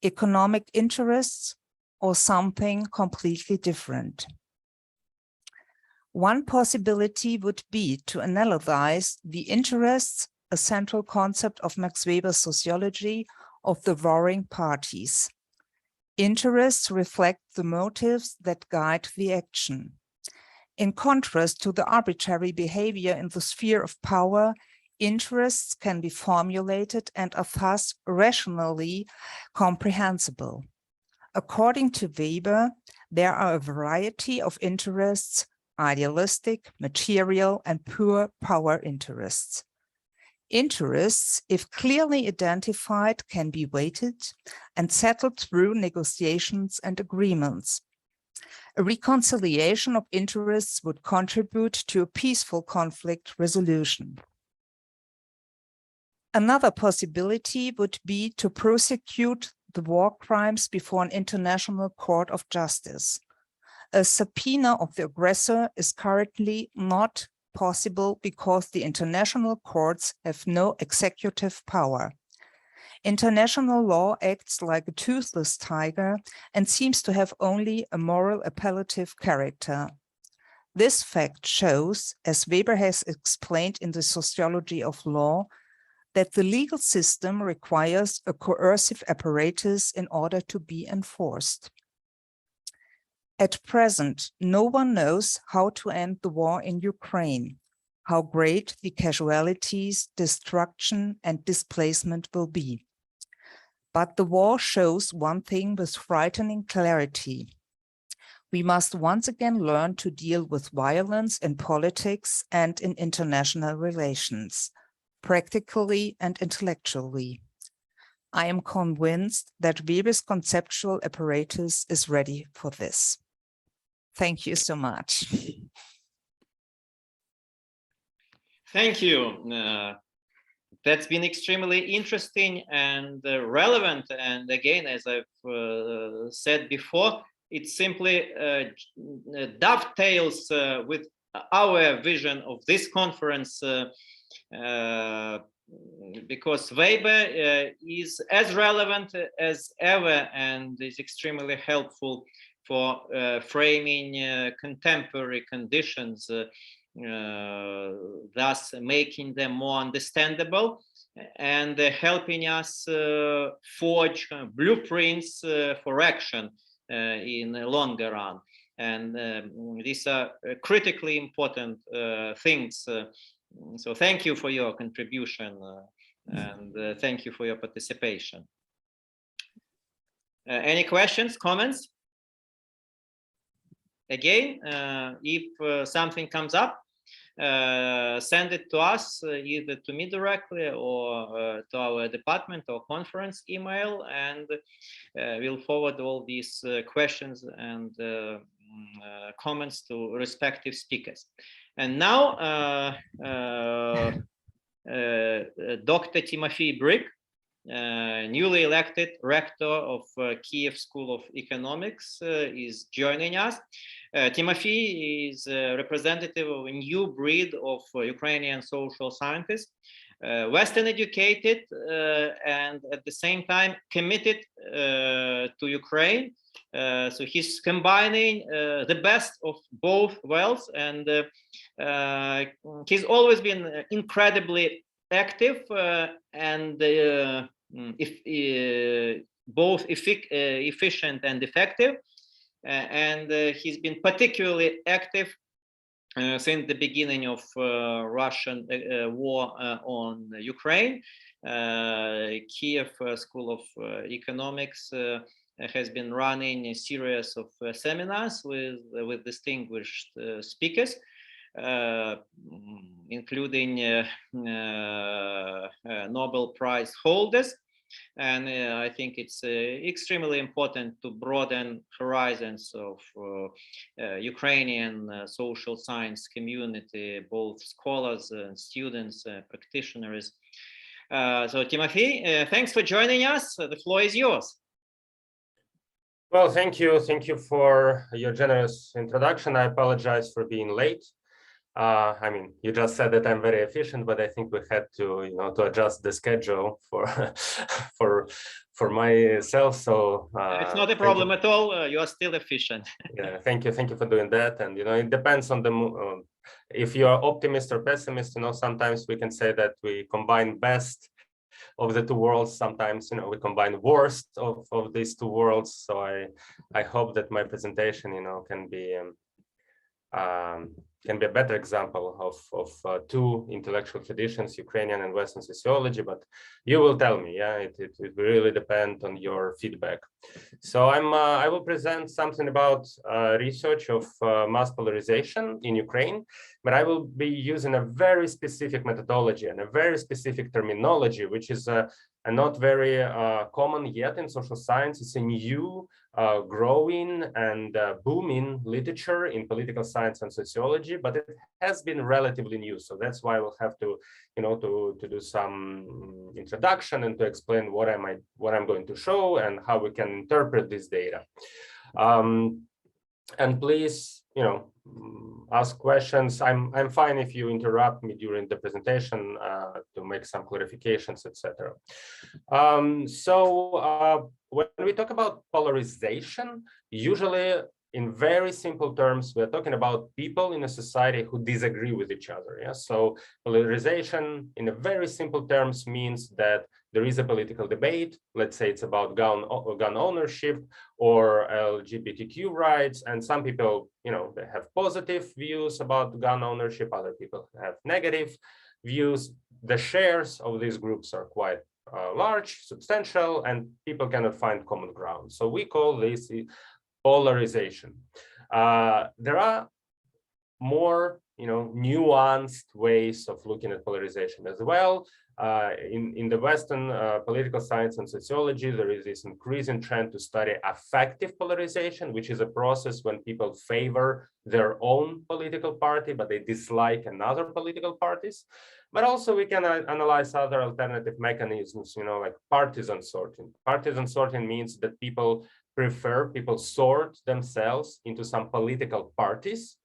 economic interests, or something completely different? One possibility would be to analyze the interests a central concept of Max Weber's sociology of the warring parties. Interests reflect the motives that guide the action. In contrast to the arbitrary behavior in the sphere of power, interests can be formulated and are thus rationally comprehensible. According to Weber, there are a variety of interests: idealistic, material, and pure power interests. Interests, if clearly identified, can be weighted and settled through negotiations and agreements. A reconciliation of interests would contribute to a peaceful conflict resolution. Another possibility would be to prosecute the war crimes before an international court of justice. A subpoena of the aggressor is currently not possible because the international courts have no executive power. International law acts like a toothless tiger and seems to have only a moral appellative character. This fact shows, as Weber has explained in the Sociology of Law, that the legal system requires a coercive apparatus in order to be enforced. At present, no one knows how to end the war in Ukraine, how great the casualties, destruction, and displacement will be. But the war shows one thing with frightening clarity. We must once again learn to deal with violence in politics and in international relations, practically and intellectually. I am convinced that Weber's conceptual apparatus is ready for this. Thank you so much. Thank you. That's been extremely interesting and relevant. And again, as I've said before, it simply dovetails with our vision of this conference, because Weber is as relevant as ever and is extremely helpful for framing contemporary conditions, thus making them more understandable and helping us forge blueprints for action in the longer run. And these are critically important things. So thank you for your contribution and thank you for your participation. Any questions, comments? Again, if something comes up, send it to us, either to me directly or to our department or conference email, and we'll forward all these questions and comments to respective speakers. And now, Dr. Timofiy Bryk, newly elected rector of Kiev School of Economics, is joining us. Timofiy is a representative of a new breed of Ukrainian social scientists, Western educated and at the same time committed to Ukraine. So he's combining the best of both worlds, and he's always been incredibly active and both efficient and effective. And he's been particularly active since the beginning of Russian war on Ukraine. Kiev School of Economics has been running a series of seminars with distinguished speakers, including Nobel Prize holders. And I think it's extremely important to broaden horizons of Ukrainian social science community, both scholars and students, practitioners. So Timofiy, thanks for joining us. The floor is yours. Well, thank you. Thank you for your generous introduction. I apologize for being late. I mean, you just said that I'm very efficient, but I think we had to, to adjust the schedule for myself. So it's not a problem at all. You are still efficient. Yeah, thank you for doing that. And it depends on the if you're optimist or pessimist, sometimes we can say that we combine best of the two worlds. Sometimes, we combine worst of these two worlds. So I hope that my presentation, can be a better example of two intellectual traditions, Ukrainian and Western sociology, but you will tell me, it will really depend on your feedback. So I will present something about research of mass polarization in Ukraine, but I will be using a very specific methodology and a very specific terminology, which is not very common yet in social science. It's a new growing and booming literature in political science and sociology, but it has been relatively new. So that's why we'll have to, to do some introduction and to explain what I'm going to show and how we can interpret this data. And please, ask questions. I'm fine if you interrupt me during the presentation to make some clarifications, etc. When we talk about polarization, usually in very simple terms, we're talking about people in a society who disagree with each other. Yeah? So polarization in a very simple terms means that there is a political debate. Let's say it's about gun ownership or LGBTQ rights. And some people, they have positive views about gun ownership. Other people have negative views. The shares of these groups are quite large, substantial, and people cannot find common ground. So we call this polarization. There are more, nuanced ways of looking at polarization as well. In the Western political science and sociology, there is this increasing trend to study affective polarization, which is a process when people favor their own political party, but they dislike another political parties. But also we can analyze other alternative mechanisms, like partisan sorting. Partisan sorting means that people sort themselves into some political parties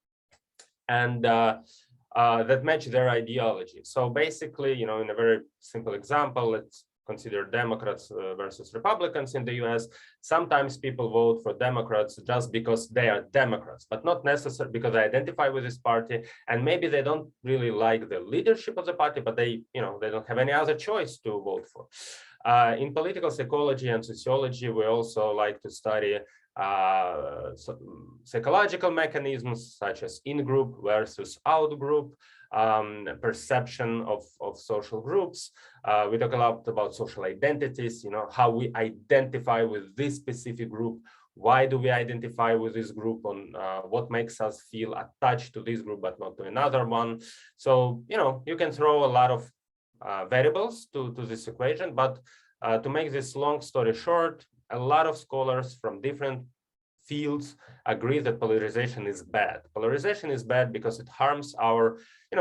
and that match their ideology. So basically, in a very simple example, let's consider Democrats versus Republicans in the US. Sometimes people vote for Democrats just because they are Democrats, but not necessarily because they identify with this party. And maybe they don't really like the leadership of the party, but they don't have any other choice to vote for. In political psychology and sociology, we also like to study psychological mechanisms such as in-group versus out-group, perception of social groups. We talk a lot about social identities, how we identify with this specific group. Why do we identify with this group? On what makes us feel attached to this group but not to another one? So, you can throw a lot of variables to this equation, but to make this long story short, a lot of scholars from different fields agree that polarization is bad. Polarization is bad because it harms our,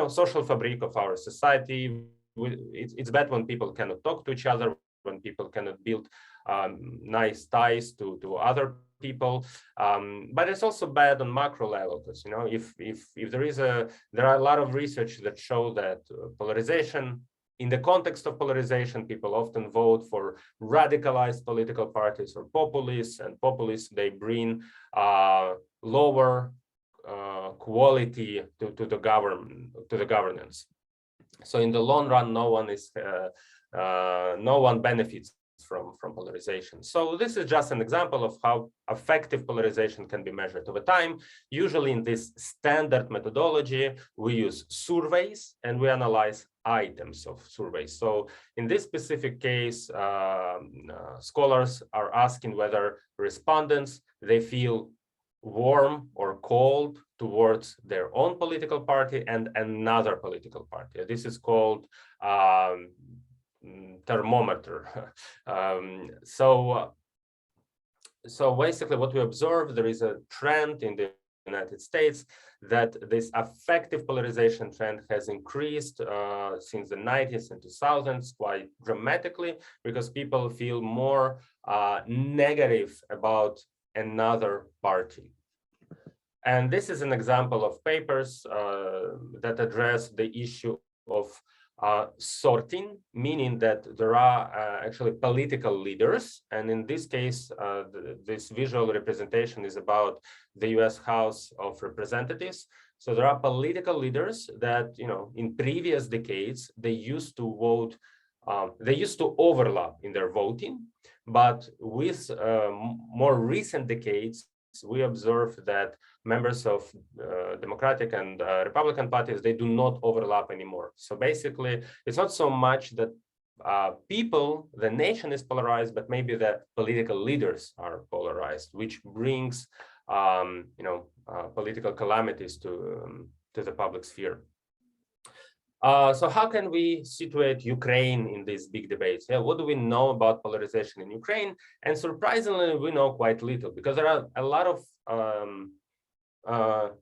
social fabric of our society. It's bad when people cannot talk to each other, when people cannot build nice ties to other people. But it's also bad on macro level because, if there are a lot of research that show that polarization. In the context of polarization, people often vote for radicalized political parties or populists, and populists, they bring lower quality to the governance. So in the long run, no one benefits from polarization. So this is just an example of how effective polarization can be measured over time. Usually in this standard methodology, we use surveys and we analyze items of surveys. So in this specific case, scholars are asking whether respondents, they feel warm or cold towards their own political party and another political party. This is called thermometer. So basically what we observe, there is a trend in the United States that this affective polarization trend has increased since the 90s and 2000s quite dramatically, because people feel more negative about another party. And this is an example of papers that address the issue of sorting, meaning that there are actually political leaders. And in this case, this visual representation is about the US House of Representatives. So there are political leaders that, you know, in previous decades, they used to vote, they used to overlap in their voting. But with more recent decades, we observe that members of Democratic and Republican parties, they do not overlap anymore. So basically, it's not so much that people, the nation is polarized, but maybe the political leaders are polarized, which brings, you know, political calamities to the public sphere. So how can we situate Ukraine in these big debates? Yeah, what do we know about polarization in Ukraine? And surprisingly, we know quite little, because there are a lot of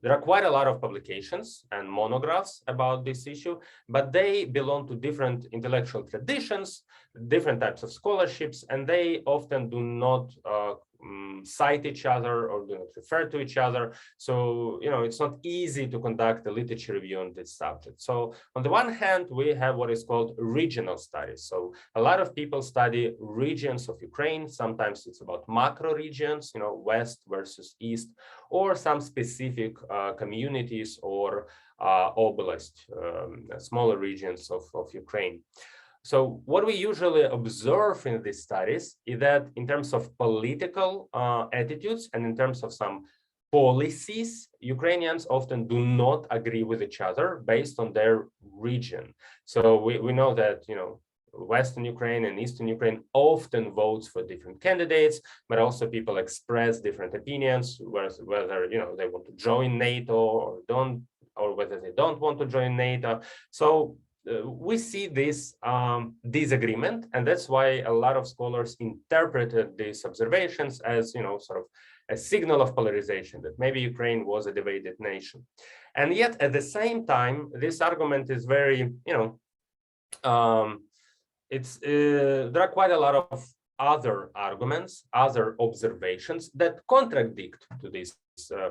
there are quite a lot of publications and monographs about this issue, but they belong to different intellectual traditions, different types of scholarships, and they often do not cite each other or do not refer to each other. So, you know, it's not easy to conduct a literature review on this subject. So on the one hand, we have what is called regional studies. So a lot of people study regions of Ukraine. Sometimes it's about macro regions, you know, West versus East, or some specific communities or oblast, smaller regions of Ukraine. So what we usually observe in these studies is that in terms of political attitudes and in terms of some policies, Ukrainians often do not agree with each other based on their region. So we know that, you know, Western Ukraine and Eastern Ukraine often votes for different candidates, but also people express different opinions, whether, you know, they want to join NATO or don't, or whether they don't want to join NATO. So we see this disagreement, and that's why a lot of scholars interpreted these observations as, you know, sort of a signal of polarization, that maybe Ukraine was a divided nation. And yet at the same time, this argument is very, you know, there are quite a lot of other arguments, other observations that contradict to this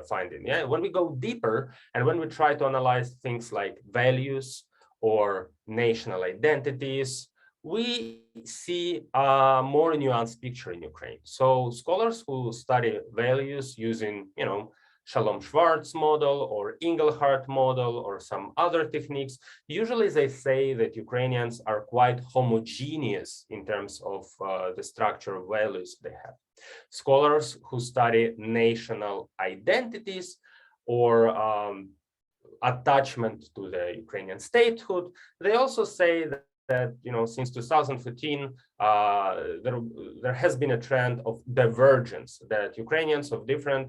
finding. Yeah, when we go deeper and when we try to analyze things like values or national identities, we see a more nuanced picture in Ukraine. So scholars who study values using, you know, Shalom Schwartz model or Engelhardt model or some other techniques, usually they say that Ukrainians are quite homogeneous in terms of the structure of values they have. Scholars who study national identities or attachment to the Ukrainian statehood, they also say that, you know, since 2014, there has been a trend of divergence, that Ukrainians of different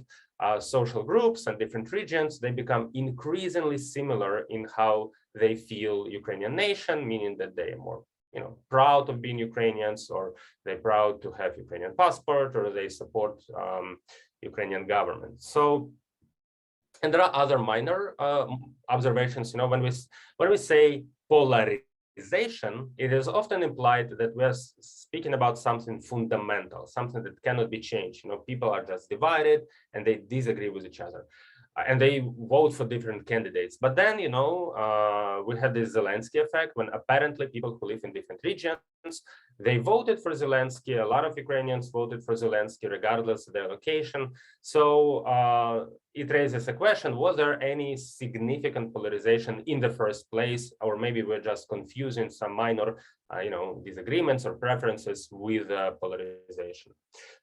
social groups and different regions, they become increasingly similar in how they feel Ukrainian nation, meaning that they are more, you know, proud of being Ukrainians, or they're proud to have Ukrainian passport, or they support Ukrainian government. So, and there are other minor observations. You know, when we say polarization, it is often implied that we are speaking about something fundamental, something that cannot be changed. You know, people are just divided and they disagree with each other, and they vote for different candidates. But then, you know, we had this Zelensky effect, when apparently people who live in different regions, they voted for Zelensky. A lot of Ukrainians voted for Zelensky regardless of their location. So it raises a question: was there any significant polarization in the first place, or maybe we're just confusing some minor, you know, disagreements or preferences with polarization?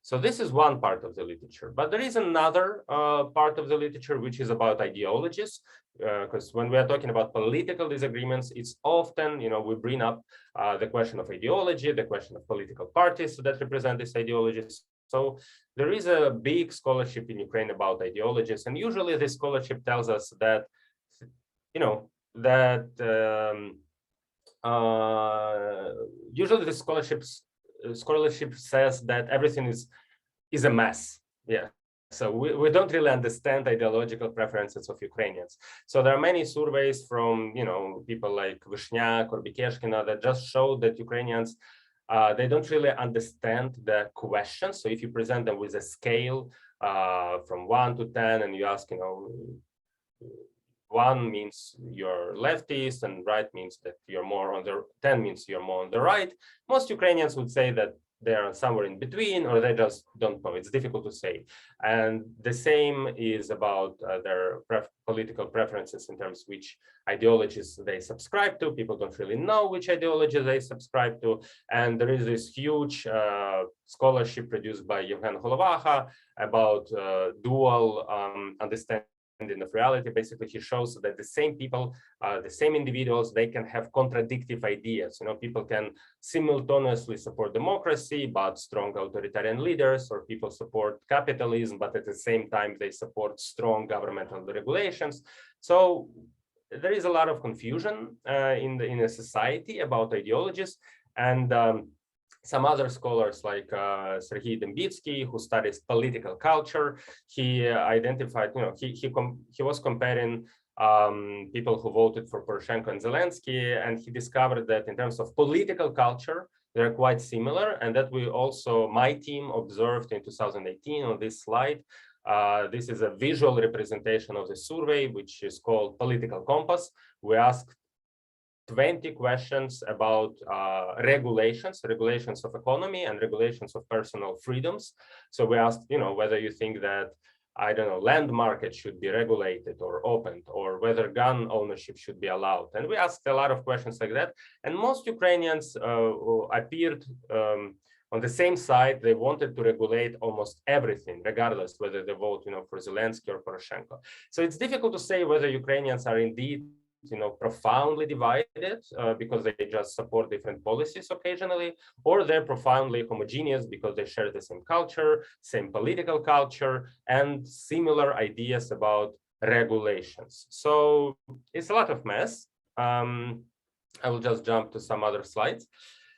So this is one part of the literature, but there is another part of the literature which is about ideologies, because when we are talking about political disagreements, it's often, you know, we bring up the question of ideology, the question of political parties that represent these ideologies. So there is a big scholarship in Ukraine about ideologies, and usually this scholarship tells us that, you know, that usually the scholarship says that everything is a mess. Yeah. So we don't really understand ideological preferences of Ukrainians. So there are many surveys from, you know, people like Vishniak or Bikeshkina that just show that Ukrainians, they don't really understand the question. So if you present them with a scale from 1 to 10 and you ask, you know, 1 means you're leftist and right means that you're more on the 10 means you're more on the right. Most Ukrainians would say that they're somewhere in between, or they just don't know. It's difficult to say. And the same is about their political preferences in terms of which ideologies they subscribe to. People don't really know which ideology they subscribe to. And there is this huge scholarship produced by Yevhen Holovacha about dual understanding of reality. Basically, he shows that the same people, the same individuals, they can have contradictory ideas. You know, people can simultaneously support democracy, but strong authoritarian leaders, or people support capitalism, but at the same time, they support strong governmental regulations. So there is a lot of confusion in a society about ideologies. And some other scholars like Serhiy Dembitsky, who studies political culture, he identified, you know, he was comparing people who voted for Poroshenko and Zelensky, and he discovered that in terms of political culture, they're quite similar, and that we also, my team observed in 2018 on this slide. This is a visual representation of the survey, which is called Political Compass. We asked 20 questions about regulations of economy and regulations of personal freedoms. So we asked, you know, whether you think that, I don't know, land market should be regulated or opened, or whether gun ownership should be allowed. And we asked a lot of questions like that. And most Ukrainians appeared on the same side. They wanted to regulate almost everything, regardless whether they vote, you know, for Zelensky or Poroshenko. So it's difficult to say whether Ukrainians are indeed, you know, profoundly divided because they just support different policies occasionally, or they're profoundly homogeneous because they share the same culture, same political culture, and similar ideas about regulations. So it's a lot of mess. I will just jump to some other slides.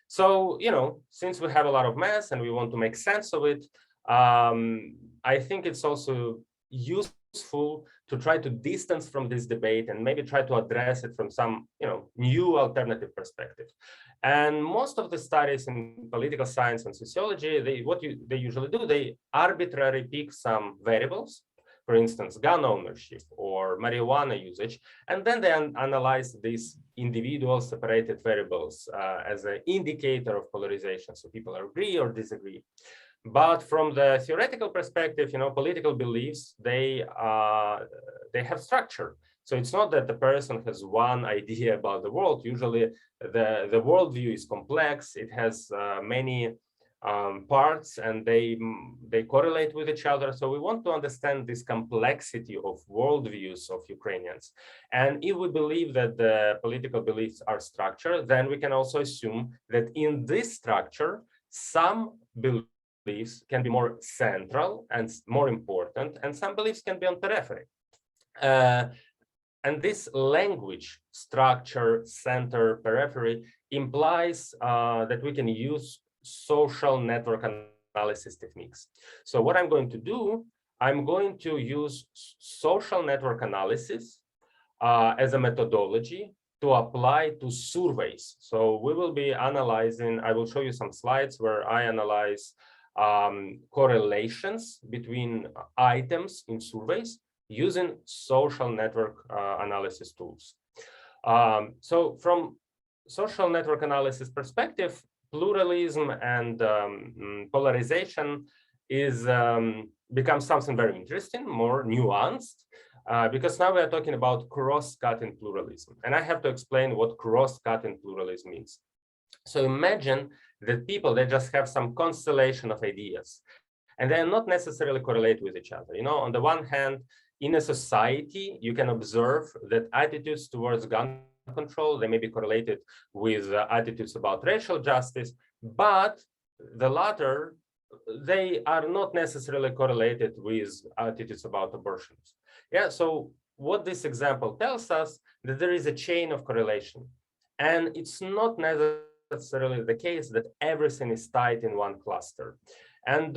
So, you know, since we have a lot of mess and we want to make sense of it, I think it's also useful to try to distance from this debate and maybe try to address it from some, you know, new alternative perspective. And most of the studies in political science and sociology, they usually do, they arbitrarily pick some variables, for instance, gun ownership or marijuana usage, and then they analyze these individual separated variables as an indicator of polarization. So people agree or disagree. But from the theoretical perspective, you know, political beliefs, they have structure. So it's not that the person has one idea about the world. Usually the worldview is complex. It has many parts, and they correlate with each other. So we want to understand this complexity of worldviews of Ukrainians. And if we believe that the political beliefs are structured, then we can also assume that in this structure, some beliefs can be more central and more important, and some beliefs can be on periphery. And this language, structure, center, periphery, implies that we can use social network analysis techniques. So what I'm going to do, I'm going to use social network analysis as a methodology to apply to surveys. So we will be analyzing, I will show you some slides where I analyze correlations between items in surveys using social network analysis tools. So from social network analysis perspective, pluralism and polarization is becomes something very interesting, more nuanced, because now we are talking about cross-cutting pluralism. And I have to explain what cross-cutting pluralism means. So imagine that people, they just have some constellation of ideas, and they're not necessarily correlate with each other. You know, on the one hand, in a society, you can observe that attitudes towards gun control, they may be correlated with attitudes about racial justice, but the latter, they are not necessarily correlated with attitudes about abortions. Yeah, so what this example tells us, that there is a chain of correlation, and it's not necessarily the case that everything is tied in one cluster. And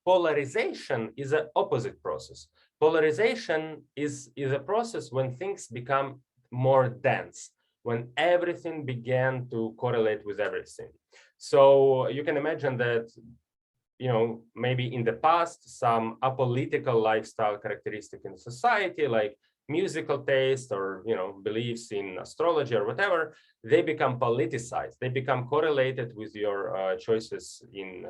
polarization is an opposite process. Polarization is a process when things become more dense, when everything began to correlate with everything. So you can imagine that, you know, maybe in the past, some apolitical lifestyle characteristic in society, like musical taste or beliefs in astrology or whatever, they become politicized. They become correlated with your choices in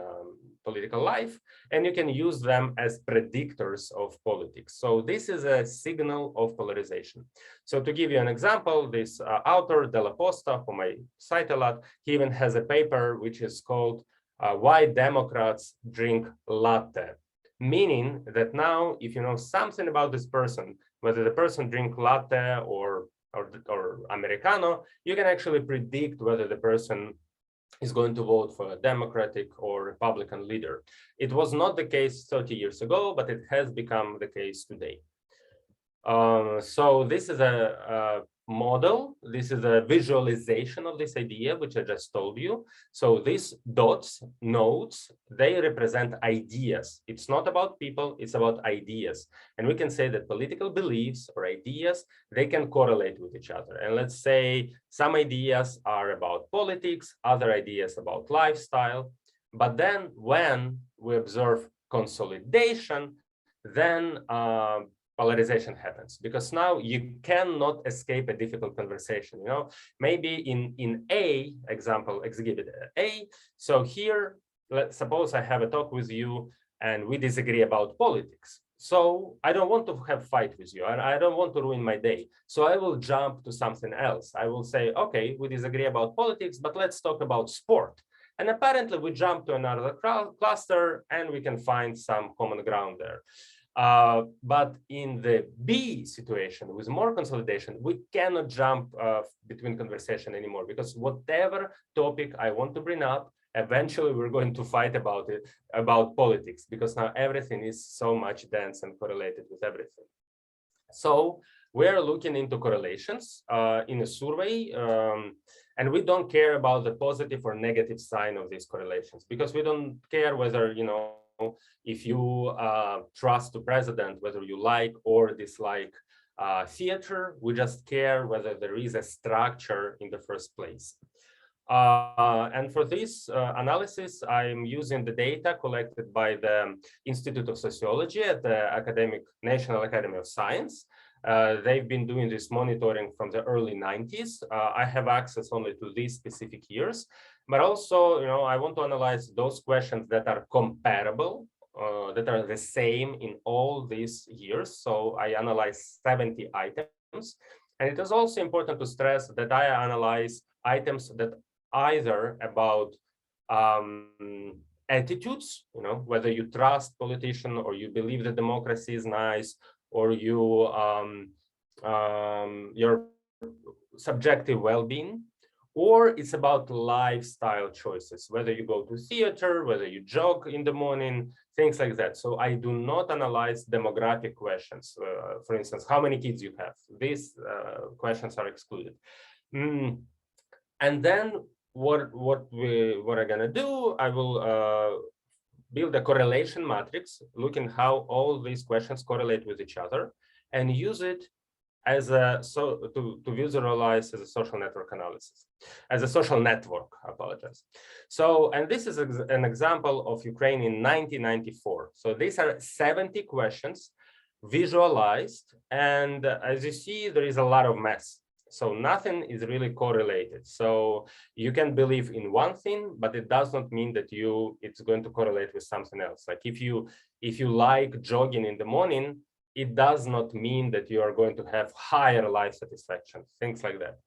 political life, and you can use them as predictors of politics. So this is a signal of polarization. So to give you an example, this author Della Posta, whom I cite a lot, he even has a paper which is called Why Democrats Drink Latte, meaning that now if you know something about this person, whether the person drink latte or Americano, you can actually predict whether the person is going to vote for a Democratic or Republican leader. It was not the case 30 years ago, but it has become the case today. So this is a model. This is a visualization of this idea, which I just told you. So these dots, nodes, they represent ideas. It's not about people, it's about ideas. And we can say that political beliefs or ideas, they can correlate with each other. And let's say some ideas are about politics, other ideas about lifestyle. But then when we observe consolidation, then polarization happens, because now you cannot escape a difficult conversation. Maybe in A example, exhibit A. So here, let's suppose I have a talk with you and we disagree about politics. So I don't want to have fight with you, and I don't want to ruin my day. So I will jump to something else. I will say, okay, we disagree about politics, but let's talk about sport. And apparently we jump to another cluster and we can find some common ground there. But in the B situation with more consolidation, we cannot jump between conversation anymore, because whatever topic I want to bring up, eventually we're going to fight about it, about politics, because now everything is so much dense and correlated with everything. So we're looking into correlations in a survey, and we don't care about the positive or negative sign of these correlations, because we don't care whether, if you trust the president, whether you like or dislike theater. We just care whether there is a structure in the first place. And for this analysis, I'm using the data collected by the Institute of Sociology at the National Academy of Science. They've been doing this monitoring from the early 90s. I have access only to these specific years, but also, I want to analyze those questions that are comparable, that are the same in all these years. So I analyze 70 items. And it is also important to stress that I analyze items that either about attitudes, whether you trust politicians or you believe that democracy is nice, or you your subjective well-being, or it's about lifestyle choices, whether you go to theater, whether you jog in the morning, things like that. So I do not analyze demographic questions. For instance, how many kids you have? These questions are excluded. And then what I'm gonna do, I will build a correlation matrix, looking how all these questions correlate with each other, and use it as to visualize as a social network analysis, as a social network, I apologize. So, and this is an example of Ukraine in 1994. So these are 70 questions visualized, and as you see, there is a lot of mess. So nothing is really correlated. So you can believe in one thing, but it does not mean that it's going to correlate with something else. Like if you like jogging in the morning, it does not mean that you are going to have higher life satisfaction, things like that.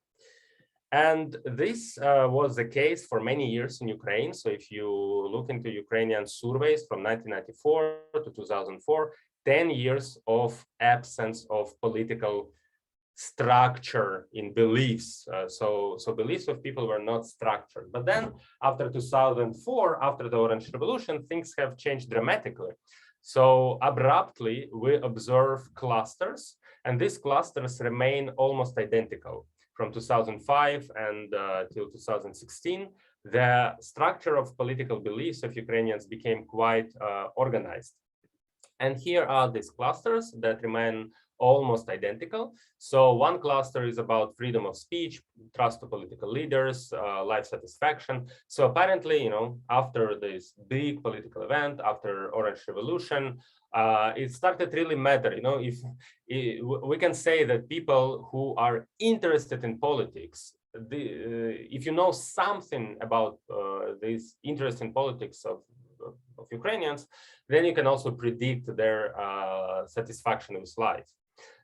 And this was the case for many years in Ukraine. So if you look into Ukrainian surveys from 1994 to 2004, 10 years of absence of political structure in beliefs. So beliefs of people were not structured. But then after 2004, after the Orange Revolution, things have changed dramatically. So abruptly, we observe clusters, and these clusters remain almost identical from 2005 and till 2016. The structure of political beliefs of Ukrainians became quite organized. And here are these clusters that remain almost identical. So one cluster is about freedom of speech, trust to political leaders, life satisfaction. So apparently, you know, after this big political event, after Orange Revolution, it started really matter. You know, if we can say that people who are interested in politics, if you know something about this interest in politics of Ukrainians, then you can also predict their satisfaction with life.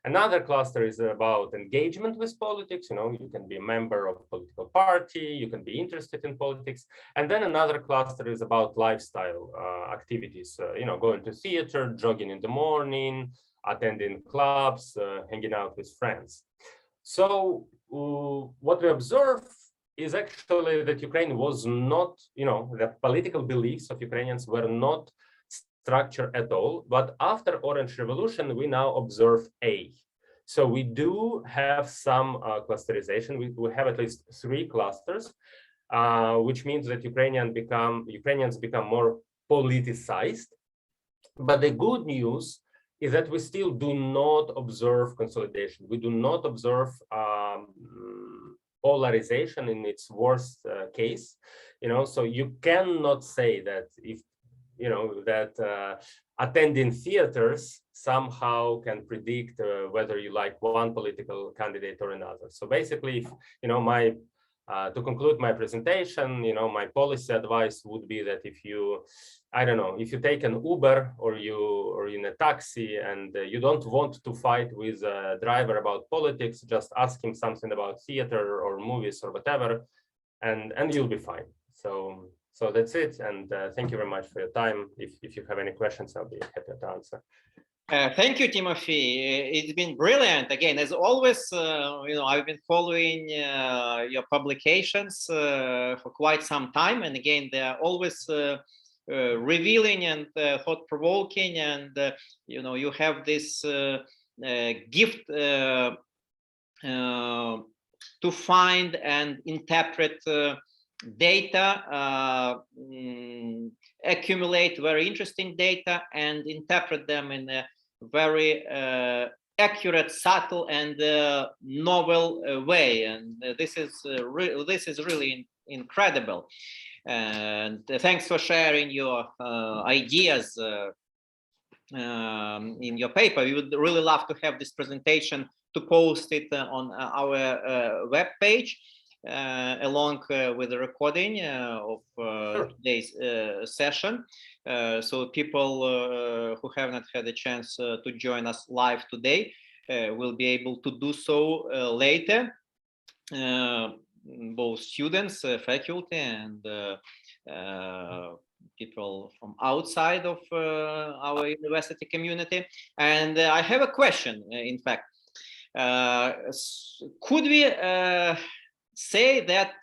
Another cluster is about engagement with politics. You know, you can be a member of a political party, you can be interested in politics. And then another cluster is about lifestyle activities, you know, going to theater, jogging in the morning, attending clubs, hanging out with friends. So what we observe is actually that Ukraine was not, you know, the political beliefs of Ukrainians were not structured at all. But after Orange Revolution, we now observe A. So we do have some clusterization. We have at least 3 clusters, which means that Ukrainians become more politicized. But the good news is that we still do not observe consolidation. We do not observe polarization in its worst case. You know, so you cannot say that if, you know, that attending theaters somehow can predict whether you like one political candidate or another. So basically, if, you know, to conclude my presentation, you know, my policy advice would be that if you, I don't know, if you take an Uber or you're in a taxi and you don't want to fight with a driver about politics, just ask him something about theater or movies or whatever, and you'll be fine. So that's it, and thank you very much for your time. If you have any questions, I'll be happy to answer. Thank you, Timothy. It's been brilliant. Again, as always, you know, I've been following your publications for quite some time, and again, they are always revealing and thought-provoking, and you know, you have this gift to find and interpret data, accumulate very interesting data and interpret them in a very accurate, subtle, and novel way. And this is really incredible. And thanks for sharing your ideas in your paper. We would really love to have this presentation to post it on our web page. Along with the recording of today's session. So people who have not had a chance to join us live today will be able to do so later. Both students, faculty, and people from outside of our university community. And I have a question, in fact. Could we say that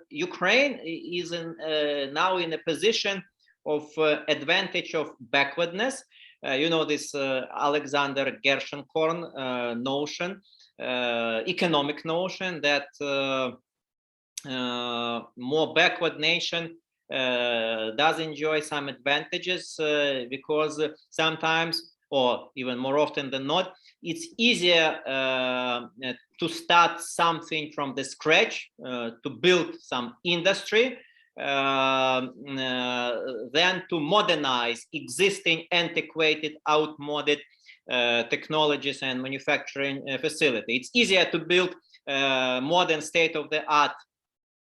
Ukraine is now in a position of advantage of backwardness? You know, this Alexander Gershon-Korn notion, economic notion, that more backward nation does enjoy some advantages because sometimes, or even more often than not, it's easier to start something from the scratch, to build some industry, than to modernize existing antiquated, outmoded technologies and manufacturing facility. It's easier to build modern state-of-the-art,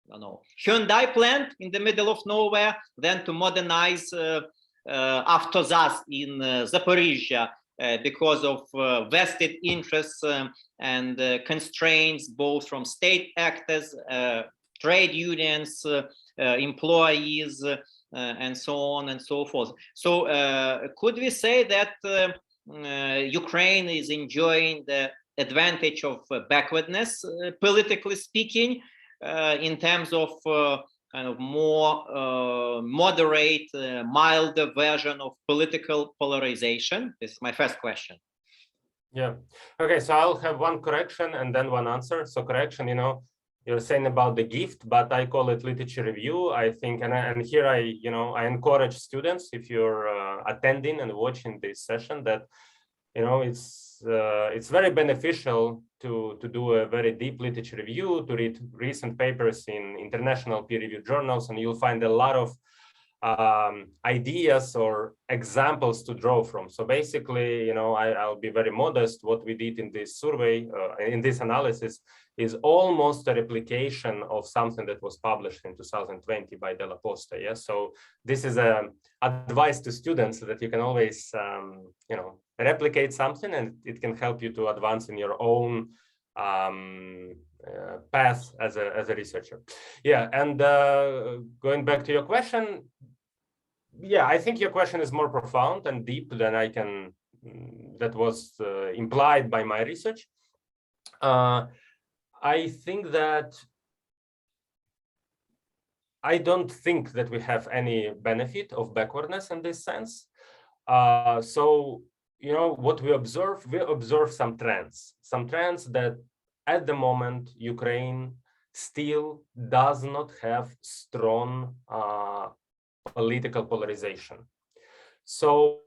I don't know, Hyundai plant in the middle of nowhere than to modernize Avtozas in Zaporizhzhia because of vested interests and constraints both from state actors, trade unions, employees, and so on and so forth. So could we say that Ukraine is enjoying the advantage of backwardness, politically speaking, in terms of kind of more moderate, milder version of political polarization? This is my first question. Yeah. Okay, so I'll have one correction and then one answer. So correction, you know, you're saying about the gift, but I call it literature review. I think, and here I encourage students, if you're attending and watching this session, that, it's very beneficial to do a very deep literature review, to read recent papers in international peer-reviewed journals, and you'll find a lot of ideas or examples to draw from. So basically, I'll be very modest. What we did in this survey, in this analysis, is almost a replication of something that was published in 2020 by Della Posta. Yeah, so this is a advice to students that you can always, replicate something, and it can help you to advance in your own path as a researcher. Yeah, and going back to your question, yeah, I think your question is more profound and deep than that was implied by my research. I think that I don't think that we have any benefit of backwardness in this sense. So, what we observe some trends that at the moment, Ukraine still does not have strong political polarization. So,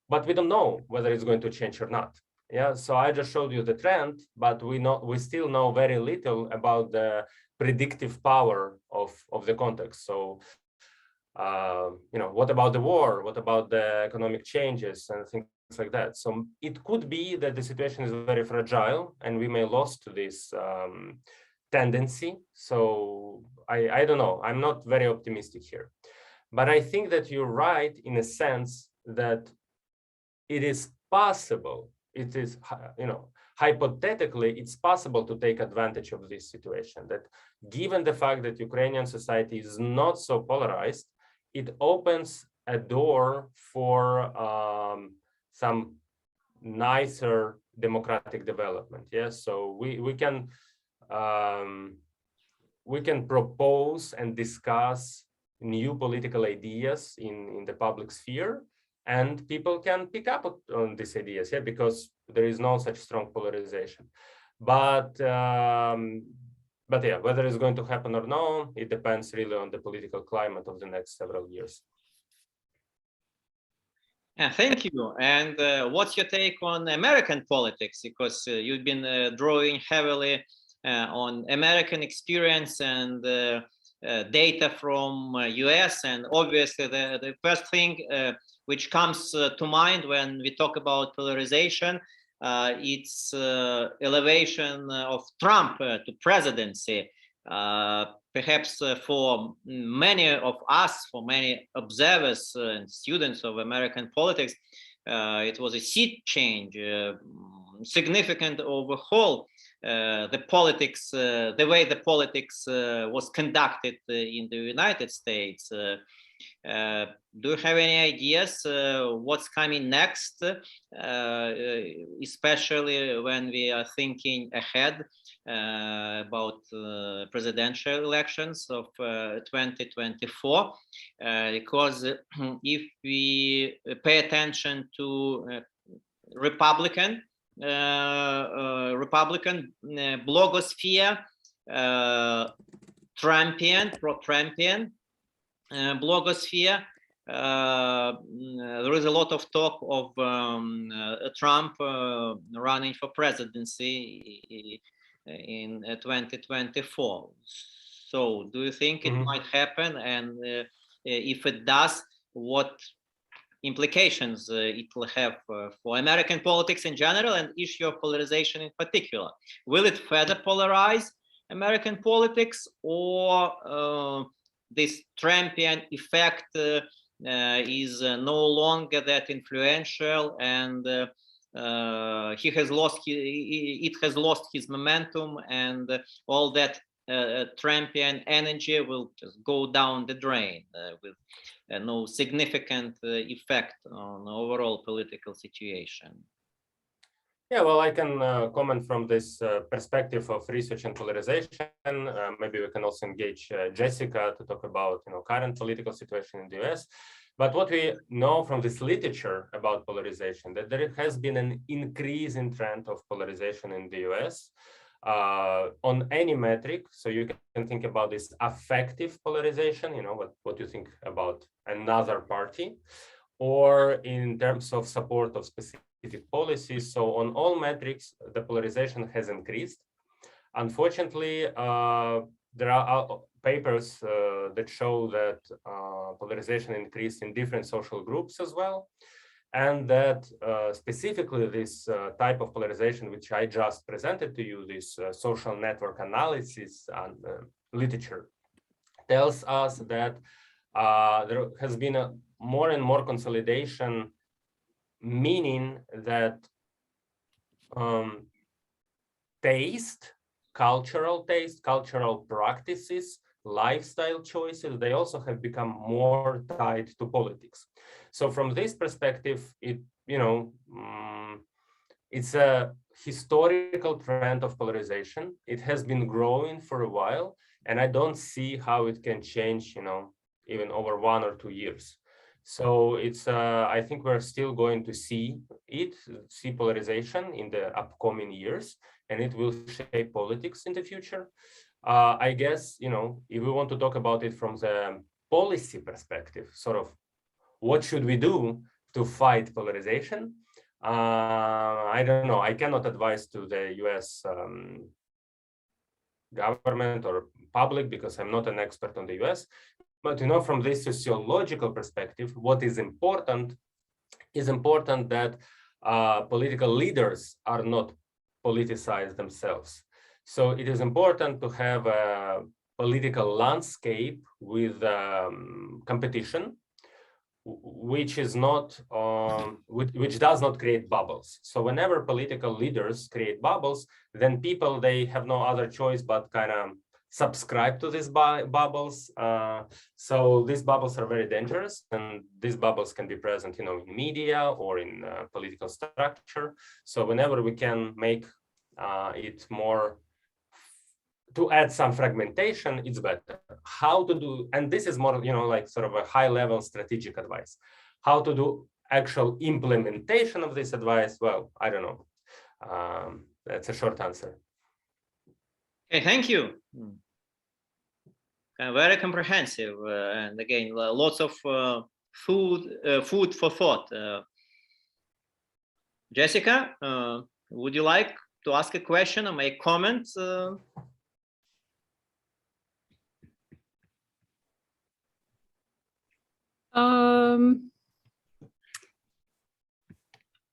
but we don't know whether it's going to change or not. Yeah, so I just showed you the trend, but we still know very little about the predictive power of the context. So, what about the war? What about the economic changes and things like that? So it could be that the situation is very fragile and we may lose this tendency. So I don't know. I'm not very optimistic here. But I think that you're right in a sense that it is possible. It is, hypothetically, it's possible to take advantage of this situation. That given the fact that Ukrainian society is not so polarized, it opens a door for some nicer democratic development. Yes, so we can propose and discuss new political ideas in the public sphere, and people can pick up on these ideas, yeah, because there is no such strong polarization. But yeah, whether it's going to happen or no, it depends really on the political climate of the next several years. Yeah, thank you. And what's your take on American politics? Because you've been drawing heavily on American experience and data from US, and obviously the first thing which comes to mind when we talk about polarization, it's elevation of Trump to presidency. Perhaps for many of us, for many observers and students of American politics, it was a sea change, significant overhaul. The politics, the way the politics was conducted in the United States. Do you have any ideas what's coming next, especially when we are thinking ahead about presidential elections of 2024? Because if we pay attention to Republican blogosphere, pro-Trumpian blogosphere, there is a lot of talk of Trump running for presidency in 2024. So do you think it might happen? And if it does, what implications it will have for American politics in general and issue of polarization in particular? Will it further polarize American politics, or this Trumpian effect is no longer that influential, and it has lost his momentum, and all that Trumpian energy will just go down the drain with no significant effect on the overall political situation? Yeah, well, I can comment from this perspective of research and polarization. Maybe we can also engage Jessica to talk about current political situation in the US. But what we know from this literature about polarization, that there has been an increase in trend of polarization in the US on any metric. So you can think about this affective polarization, what you think about another party, or in terms of support of specific policies. So on all metrics, the polarization has increased. Unfortunately, there are papers that show that polarization increased in different social groups as well. And that specifically this type of polarization, which I just presented to you, this social network analysis and literature, tells us that there has been a more and more consolidation, meaning that cultural practices, lifestyle choices, they also have become more tied to politics. So from this perspective, it's a historical trend of polarization. It has been growing for a while, and I don't see how it can change, even over 1 or 2 years. So it's, I think we're still going to see polarization in the upcoming years, and it will shape politics in the future. I guess, if we want to talk about it from the policy perspective, sort of what should we do to fight polarization? I don't know. I cannot advise to the US government or public because I'm not an expert on the US. But from this sociological perspective, what is important that political leaders are not politicized themselves. So it is important to have a political landscape with competition, which is not which does not create bubbles. So whenever political leaders create bubbles, then people, they have no other choice but kind of subscribe to these bubbles. So these bubbles are very dangerous, and these bubbles can be present, in media or in political structure. So whenever we can make it more, to add some fragmentation, it's better. How to do, and this is more, like sort of a high-level strategic advice. How to do actual implementation of this advice? Well, I don't know. That's a short answer. Okay, thank you. Very comprehensive, and again, lots of food for thought. Jessica, would you like to ask a question or make comments?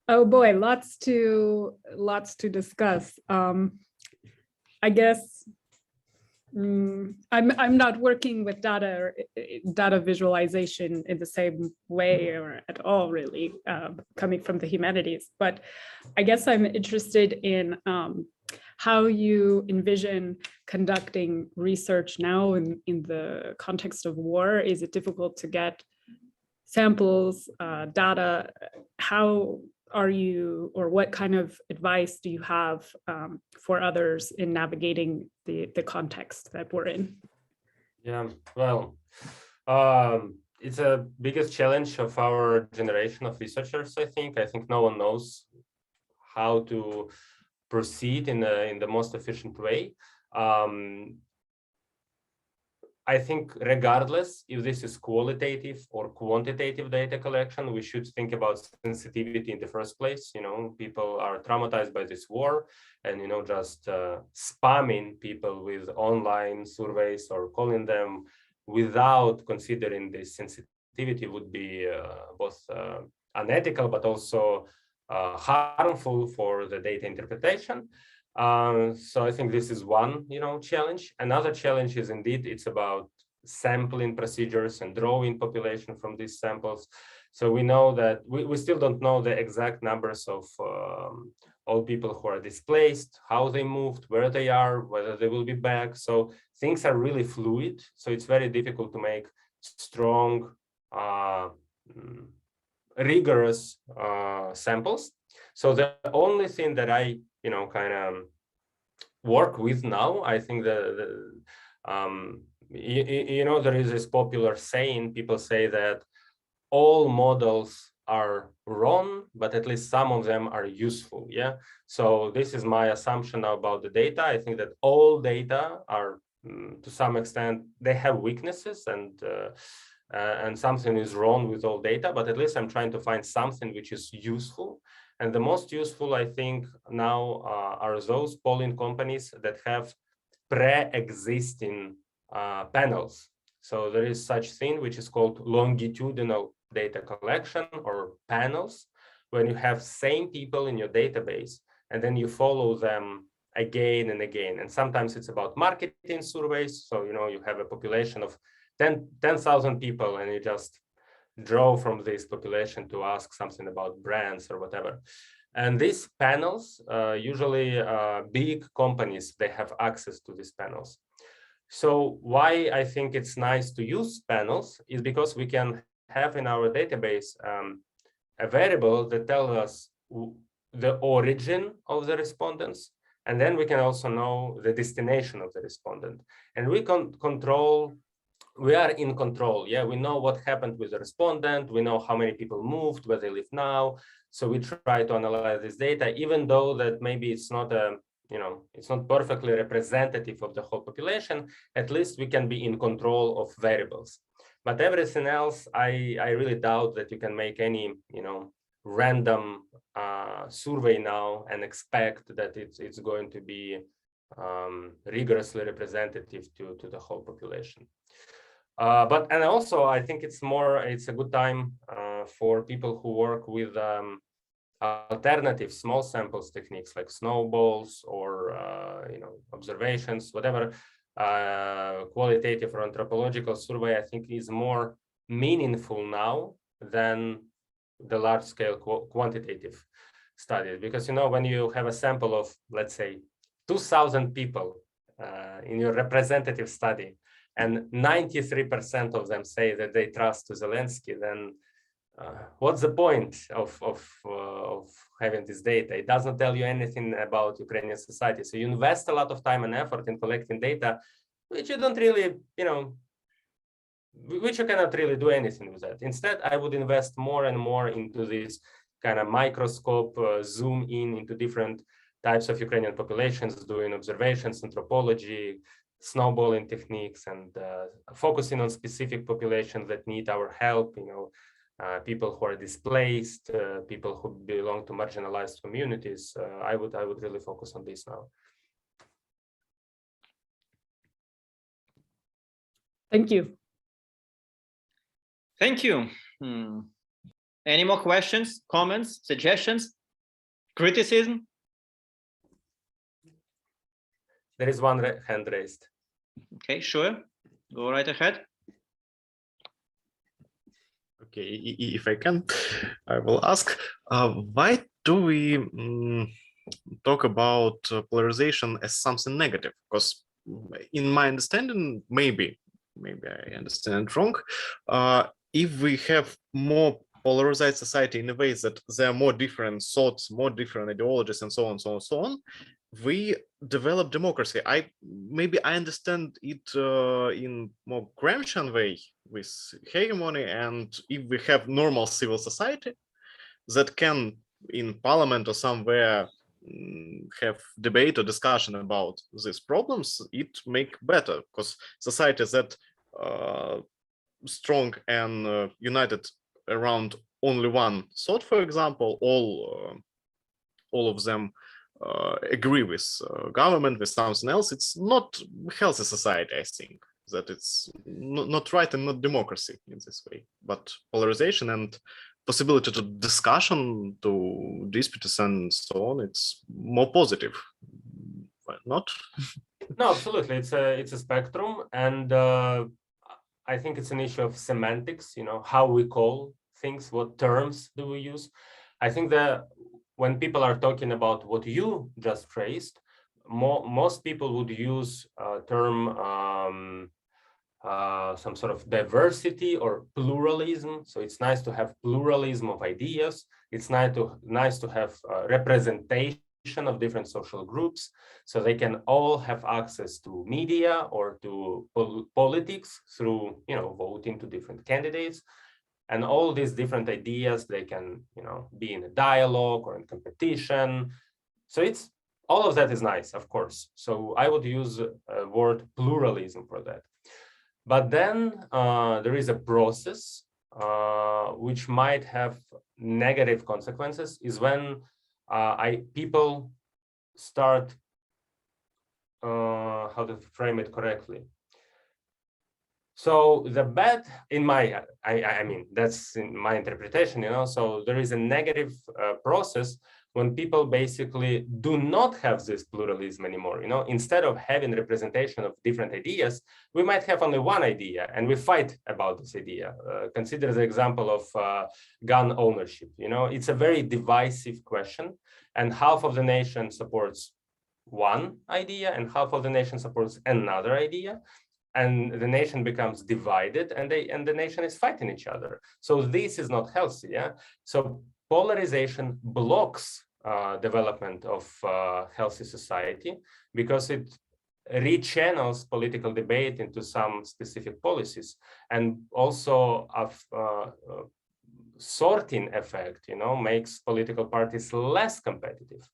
Oh boy, lots to discuss. I guess I'm not working with data visualization in the same way or at all, really, coming from the humanities. But I guess I'm interested in how you envision conducting research now in the context of war. Is it difficult to get samples, data? How are you, or what kind of advice do you have for others in navigating the context that we're in? Yeah, well, it's a biggest challenge of our generation of researchers, I think. I think no one knows how to proceed in the most efficient way. I think regardless if this is qualitative or quantitative data collection, we should think about sensitivity in the first place. People are traumatized by this war, and just spamming people with online surveys or calling them without considering this sensitivity would be both unethical but also harmful for the data interpretation. So I think this is one, challenge. Another challenge is indeed, it's about sampling procedures and drawing population from these samples. So we know that we still don't know the exact numbers of all people who are displaced, how they moved, where they are, whether they will be back. So things are really fluid. So it's very difficult to make strong, rigorous samples. So the only thing that I kind of work with now, I think there is this popular saying, people say that all models are wrong, but at least some of them are useful. Yeah. So this is my assumption about the data. I think that all data are, to some extent, they have weaknesses, and and something is wrong with all data, but at least I'm trying to find something which is useful. And the most useful, I think, now are those polling companies that have pre-existing panels. So there is such thing which is called longitudinal data collection, or panels, when you have same people in your database and then you follow them again and again. And sometimes it's about marketing surveys. So, you know, you have a population of 10,000 people and you just draw from this population to ask something about brands or whatever. And these panels, usually big companies, they have access to these panels. So why I think it's nice to use panels is because we can have in our database a variable that tells us the origin of the respondents, and then we can also know the destination of the respondent. And we can control, we are in control. Yeah, we know what happened with the respondent. We know how many people moved, where they live now. So we try to analyze this data, even though that maybe it's not a, you know, it's not perfectly representative of the whole population. At least we can be in control of variables. But everything else, I really doubt that you can make any, you know, random survey now and expect that it's going to be rigorously representative to the whole population. And also I think it's a good time for people who work with alternative small samples techniques like snowballs or you know, observations, whatever. Qualitative or anthropological survey, I think, is more meaningful now than the large-scale quantitative studies, because, you know, when you have a sample of, let's say, 2,000 people in your representative study, and 93% of them say that they trust Zelensky, then what's the point of having this data? It doesn't tell you anything about Ukrainian society. So you invest a lot of time and effort in collecting data, which you don't really, you know, which you cannot really do anything with that. Instead, I would invest more and more into this kind of microscope, zoom in into different types of Ukrainian populations, doing observations, anthropology, snowballing techniques, and focusing on specific populations that need our help, you know, people who are displaced, people who belong to marginalized communities. I would really focus on this now. Thank you. Thank you. Any more questions, comments, suggestions, criticism? There is one hand raised. Okay, sure. Go right ahead. Okay, if I can, I will ask, why do we talk about polarization as something negative? Because in my understanding, maybe I understand it wrong, if we have more polarized society in a way that there are more different thoughts, more different ideologies, and so on, we develop democracy. Maybe I understand it in more Gramscian way with hegemony, and if we have normal civil society that can in parliament or somewhere have debate or discussion about these problems, it make better, because society that strong and united around only one thought, for example, all of them agree with government, with something else, it's not healthy society. I think that it's not right and not democracy in this way, but polarization and possibility to discussion, to disputes and so on, it's more positive, not? No, absolutely. It's a spectrum, and I think it's an issue of semantics, you know, how we call things, what terms do we use. I think that when people are talking about what you just phrased, most people would use a term some sort of diversity or pluralism. So it's nice to have pluralism of ideas. It's nice to have representation of different social groups, so they can all have access to media or to politics through, you know, voting to different candidates. And all these different ideas, they can, you know, be in a dialogue or in competition. So it's all of that is nice, of course. So I would use a word pluralism for that. But then there is a process which might have negative consequences, is when people start, how to frame it correctly. So the bad, in my, I mean, that's in my interpretation, you know, so there is a negative process when people basically do not have this pluralism anymore, you know, instead of having representation of different ideas, we might have only one idea and we fight about this idea. Consider the example of gun ownership, you know, it's a very divisive question, and half of the nation supports one idea and half of the nation supports another idea. And the nation becomes divided, and the nation is fighting each other. So this is not healthy. Yeah. So polarization blocks development of healthy society because it rechannels political debate into some specific policies, and also sorting effect, you know, makes political parties less competitive.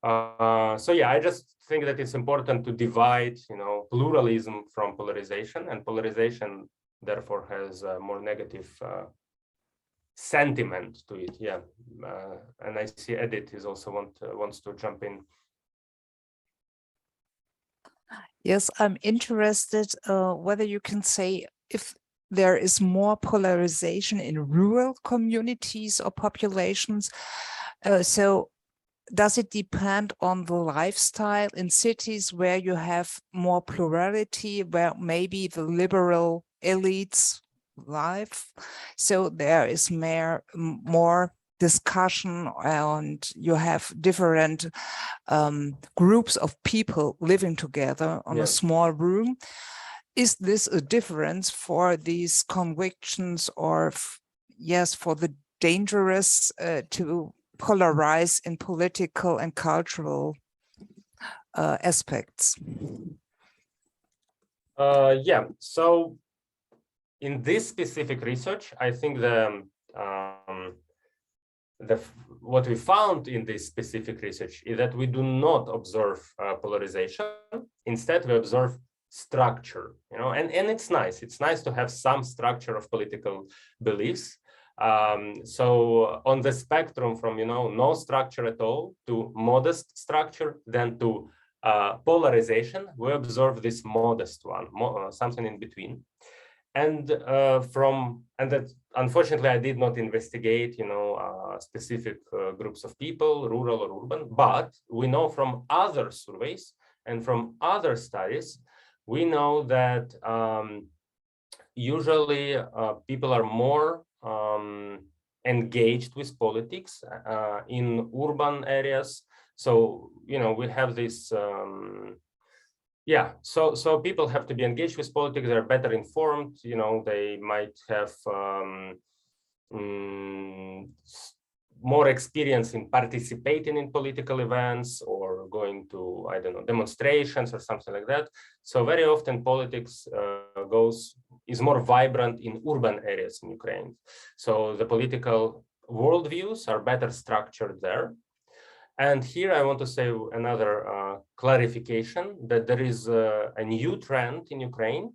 So yeah, I just think that it's important to divide, you know, pluralism from polarization, and polarization therefore has a more negative sentiment to it. Yeah, and I see Edit is also wants to jump in. Yes, I'm interested whether you can say if there is more polarization in rural communities or populations. So does it depend on the lifestyle in cities where you have more plurality, where maybe the liberal elites live? So there is more discussion, and you have different groups of people living together on a small room. Is this a difference for these convictions, or yes, for the dangerous to polarize in political and cultural aspects? Yeah, so in this specific research, I think what we found in this specific research is that we do not observe polarization. Instead, we observe structure, you know, and it's nice. It's nice to have some structure of political beliefs. So on the spectrum from, you know, no structure at all to modest structure, then to polarization, we observe this modest one, something in between. And that unfortunately I did not investigate, you know, specific groups of people, rural or urban, but we know from other surveys and from other studies, we know that usually people are more engaged with politics in urban areas. So, you know, we have this, so people have to be engaged with politics. They're better informed, you know, they might have more experience in participating in political events or going to, I don't know, demonstrations or something like that. So very often politics is more vibrant in urban areas in Ukraine. So the political worldviews are better structured there. And here I want to say another clarification that there is a new trend in Ukraine,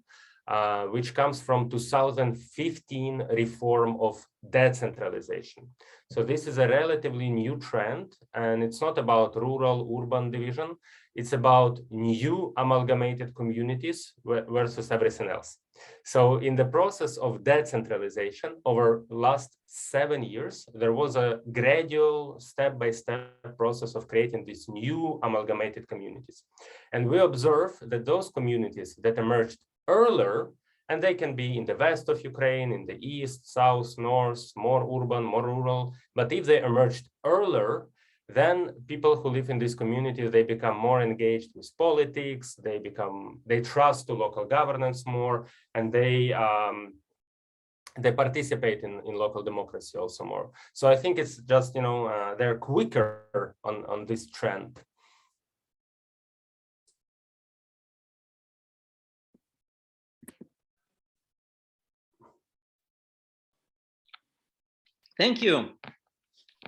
which comes from 2015 reform of decentralization. So this is a relatively new trend, and it's not about rural-urban division. It's about new amalgamated communities versus everything else. So in the process of decentralization over last 7 years, there was a gradual step-by-step process of creating these new amalgamated communities. And we observe that those communities that emerged earlier, and they can be in the west of Ukraine, in the east, south, north, more urban, more rural, but if they emerged earlier, then people who live in these communities, they become more engaged with politics, they trust to local governance more, and they participate in local democracy also more. So I think it's just, you know, they're quicker on this trend. Thank you.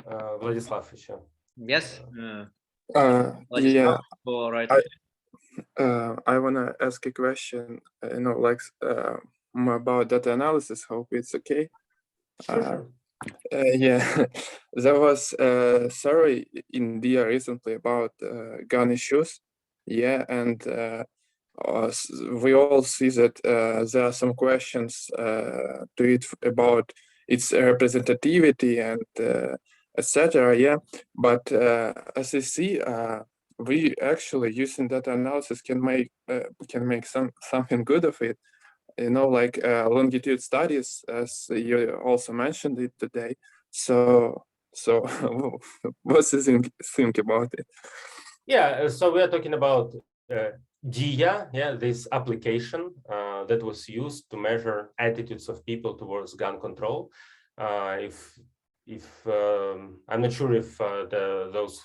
Vladislav, еще. Yes. Yeah. For I want to ask a question, more about data analysis. Hope it's okay. Sure. Yeah, there was a survey in IMDEA recently about gun issues. Yeah, and we all see that there are some questions to it about its representativity and etc. Yeah, but as I see, we actually using data analysis can make something good of it. Like longitude studies, as you also mentioned it today. So what do you think about it? Yeah, so we are talking about DIA, this application that was used to measure attitudes of people towards gun control. If I'm not sure if those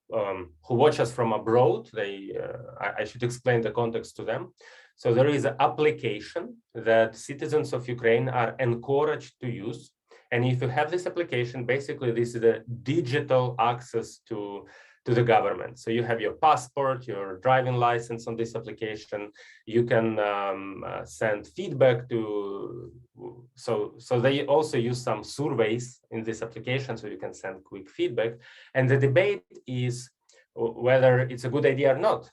who watch us from abroad, I should explain the context to them. So there is an application that citizens of Ukraine are encouraged to use. And if you have this application, basically this is a digital access to the government. So you have your passport, your driving license on this application. You can send feedback to, so they also use some surveys in this application, so you can send quick feedback. And the debate is whether it's a good idea or not,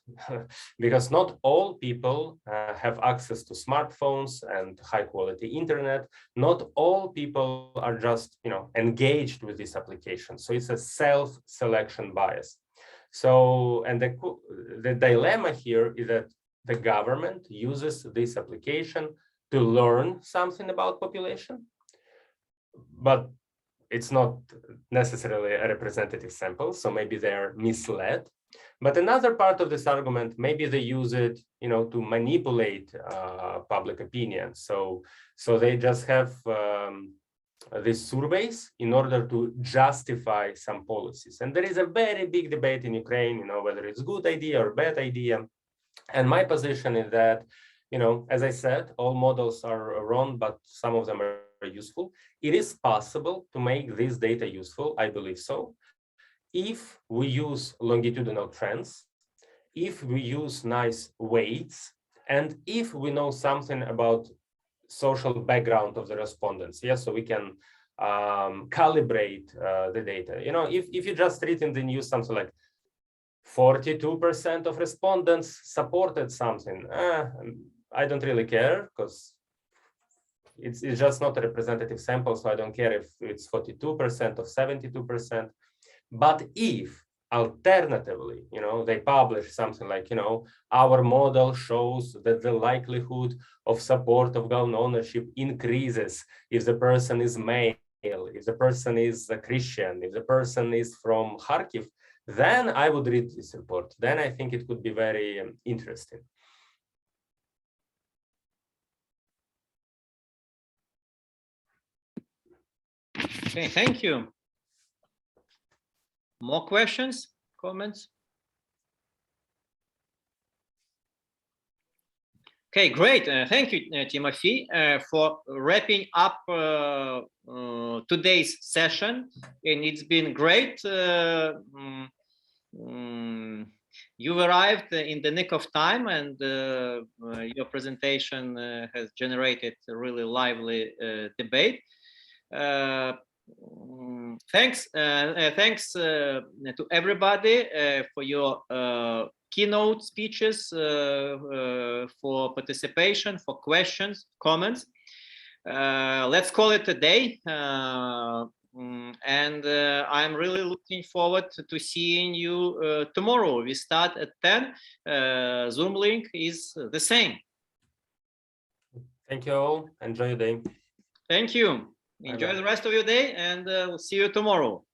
because not all people have access to smartphones and high quality internet. Not all people are just, engaged with this application. So it's a self-selection bias. So, and the dilemma here is that the government uses this application to learn something about population, but it's not necessarily a representative sample, so maybe they're misled. But another part of this argument, maybe they use it, to manipulate public opinion. So they just have these surveys in order to justify some policies. And there is a very big debate in Ukraine, whether it's a good idea or bad idea. And my position is that, as I said, all models are wrong, but some of them are useful. It is possible to make this data useful, I believe so, if we use longitudinal trends, if we use nice weights, and if we know something about social background of the respondents. Yes, so we can calibrate the data. If you just read in the news something like 42% of respondents supported something, I don't really care, because it's just not a representative sample, so I don't care if it's 42% or 72%. But if alternatively, they publish something like, our model shows that the likelihood of support of gun ownership increases if the person is male, if the person is a Christian, if the person is from Kharkiv, then I would read this report. Then I think it could be very interesting. Okay, thank you. More questions, comments? Okay, great. Thank you, Timothy, for wrapping up today's session. And it's been great. You arrived in the nick of time, and your presentation has generated a really lively debate. Thanks to everybody for your keynote speeches, for participation, for questions, comments. Let's call it a day. And I'm really looking forward to seeing you tomorrow. We start at 10. Zoom link is the same. Thank you all. Enjoy your day. Thank you. Enjoy the rest of your day, and we'll see you tomorrow.